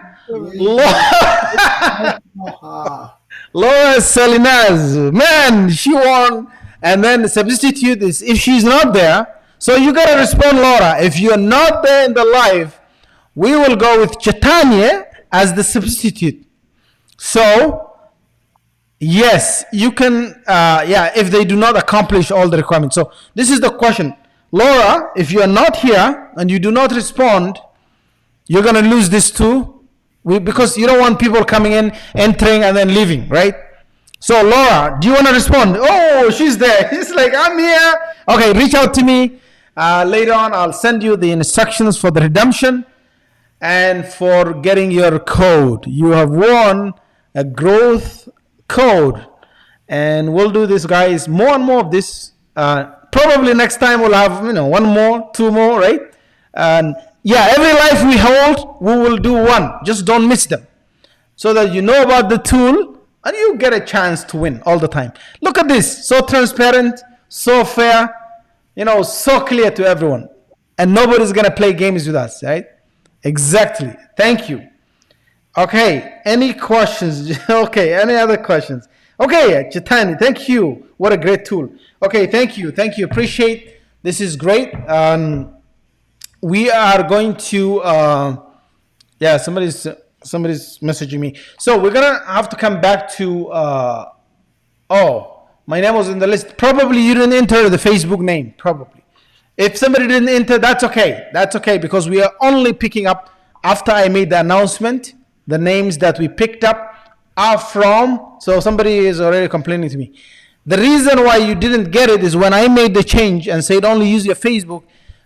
Laura Salinas, man, she won. And then the substitute is if she's not there. So you gotta respond, Laura. If you're not there in the live, we will go with Chaitanya as the substitute. So Yes, you can. Yeah, if they do not accomplish all the requirements. So this is the question, Laura. If you are not here and you do not respond, you're gonna lose this too, because you don't want people coming in, entering, and then leaving, right? So Laura, do you want to respond? Oh, she's there. She's like, I'm here. Okay, reach out to me later on. I'll send you the instructions for the redemption and for getting your code. You have won a growth code, and we'll do this, guys. More and more of this. Probably next time we'll have one more, two more, right? And yeah, every life we hold, we will do one. Just don't miss them, so that you know about the tool and you get a chance to win all the time. Look at this, so transparent, so fair, so clear to everyone, and nobody's gonna play games with us, right? Exactly. Thank you. Okay, any questions? Okay, any other questions? Okay, Chitani, thank you. What a great tool. Okay, thank you. Appreciate. This is great. We are going to yeah, somebody's messaging me. So we're gonna have to come back to oh, my name was in the list. Probably you didn't enter the Facebook name, probably. If somebody didn't enter, that's okay. That's okay, because we are only picking up, after I made the announcement, the names that we picked up are from. So somebody is already complaining to me. The reason why you didn't get it is when I made the change and said only use your Facebook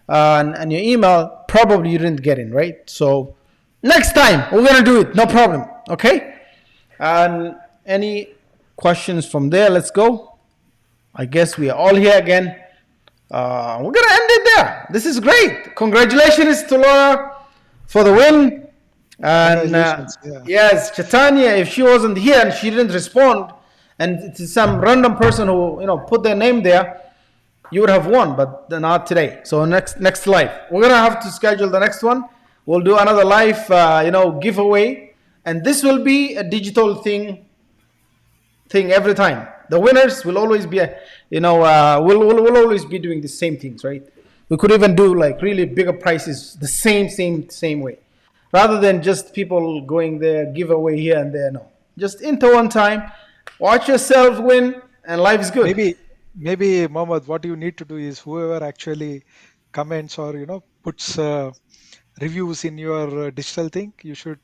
and your email, probably you didn't get in, right? So next time we're gonna do it, no problem. Okay. And any questions from there? Let's go. I guess we are all here again. We're gonna end it there. This is great. Congratulations to Laura for the win. And yes, Chaitanya, if she wasn't here and she didn't respond, and it's some random person who put their name there, you would have won, but not today. So next live, we're gonna have to schedule the next one. We'll do another live, giveaway, and this will be a digital thing every time. The winners will always be, we'll always be doing the same things, right? We could even do like really bigger prices the same way, rather than just people going there, giveaway here and there. No, just enter one time, watch yourself win, and life is good. Maybe Mohammed, what you need to do is whoever actually comments or puts reviews in your Digitalthink, you should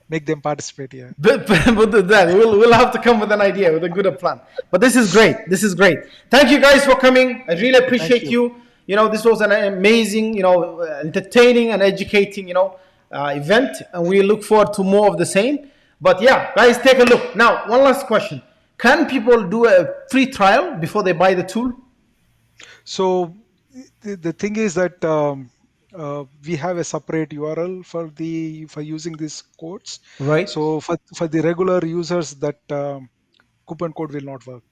make them participate here. But that we'll have to come with an idea, with a good plan. But this is great. Thank you guys for coming. I really appreciate you. This was an amazing, entertaining and educating, event, and we look forward to more of the same. But yeah, guys, take a look. Now, one last question: can people do a free trial before they buy the tool? So the thing is that we have a separate URL for using these codes. Right. So for the regular users, that coupon code will not work.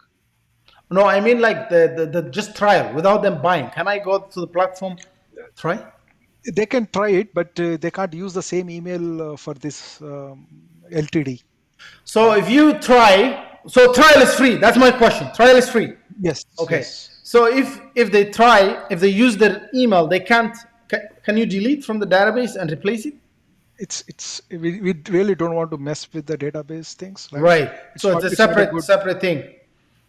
No, I mean like the just trial without them buying. Can I go to the platform, try? They can try it, but they can't use the same email for this LTD. So if you try, so trial is free. That's my question. Trial is free. Yes. Okay. Yes. So if they try, if they use their email, they can't. Can you delete from the database and replace it? We really don't want to mess with the database things. Right. So it's a separate thing.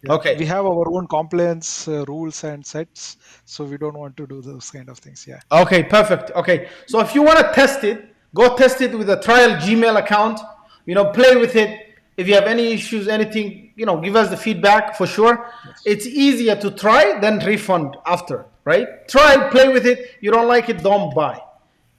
Yeah. Okay. We have our own compliance rules and sets, so we don't want to do those kind of things. Yeah. Okay, perfect. Okay. So if you want to test it, go test it with a trial Gmail account. Play with it. If you have any issues, anything, give us the feedback for sure. Yes. It's easier to try than refund after, right? Try, play with it. You don't like it, don't buy.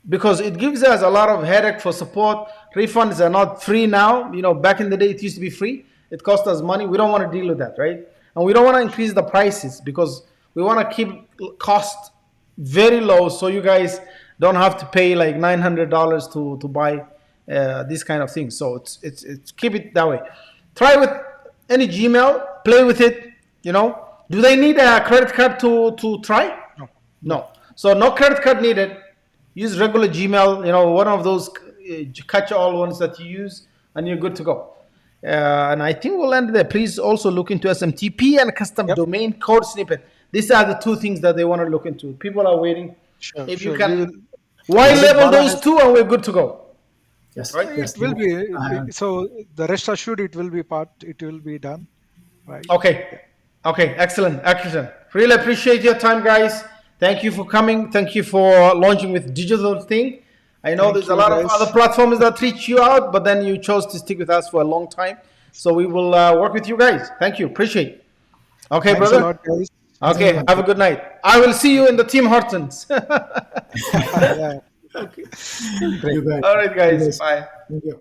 Because it gives us a lot of headache for support. Refunds are not free now. Back in the day, it used to be free. It cost us money. We don't want to deal with that, right? And we don't want to increase the prices because we want to keep cost very low, so you guys don't have to pay like $900 to buy these kind of things. So it's keep it that way. Try with any Gmail, play with it. Do they need a credit card to try? No. So no credit card needed. Use regular Gmail. One of those catch-all ones that you use, and you're good to go. And I think we'll end there. Please also look into SMTP and custom domain code snippet. These are the two things that they want to look into. People are waiting. Sure, if you can, why label those two, and we're good to go. Yes, right? yes. It will Uh, be. So the rest assured, it will be part. It will be done, right? Okay. Yeah. Okay. Excellent. Excellent. Really appreciate your time, guys. Thank you for coming. Thank you for launching with Digitalthink. I know Thank there's a you, lot of other guys. platforms that reach you out, but then you chose to stick with us for a long time. So we will work with you guys. Thank you. Appreciate it. Okay, Thanks a brother. lot, guys. thanks, Okay. everyone. Have a good night. I will see you in the Team Hortons. Yeah. Okay. Great. You guys. All right, You guys. guys. Bye. Thank you.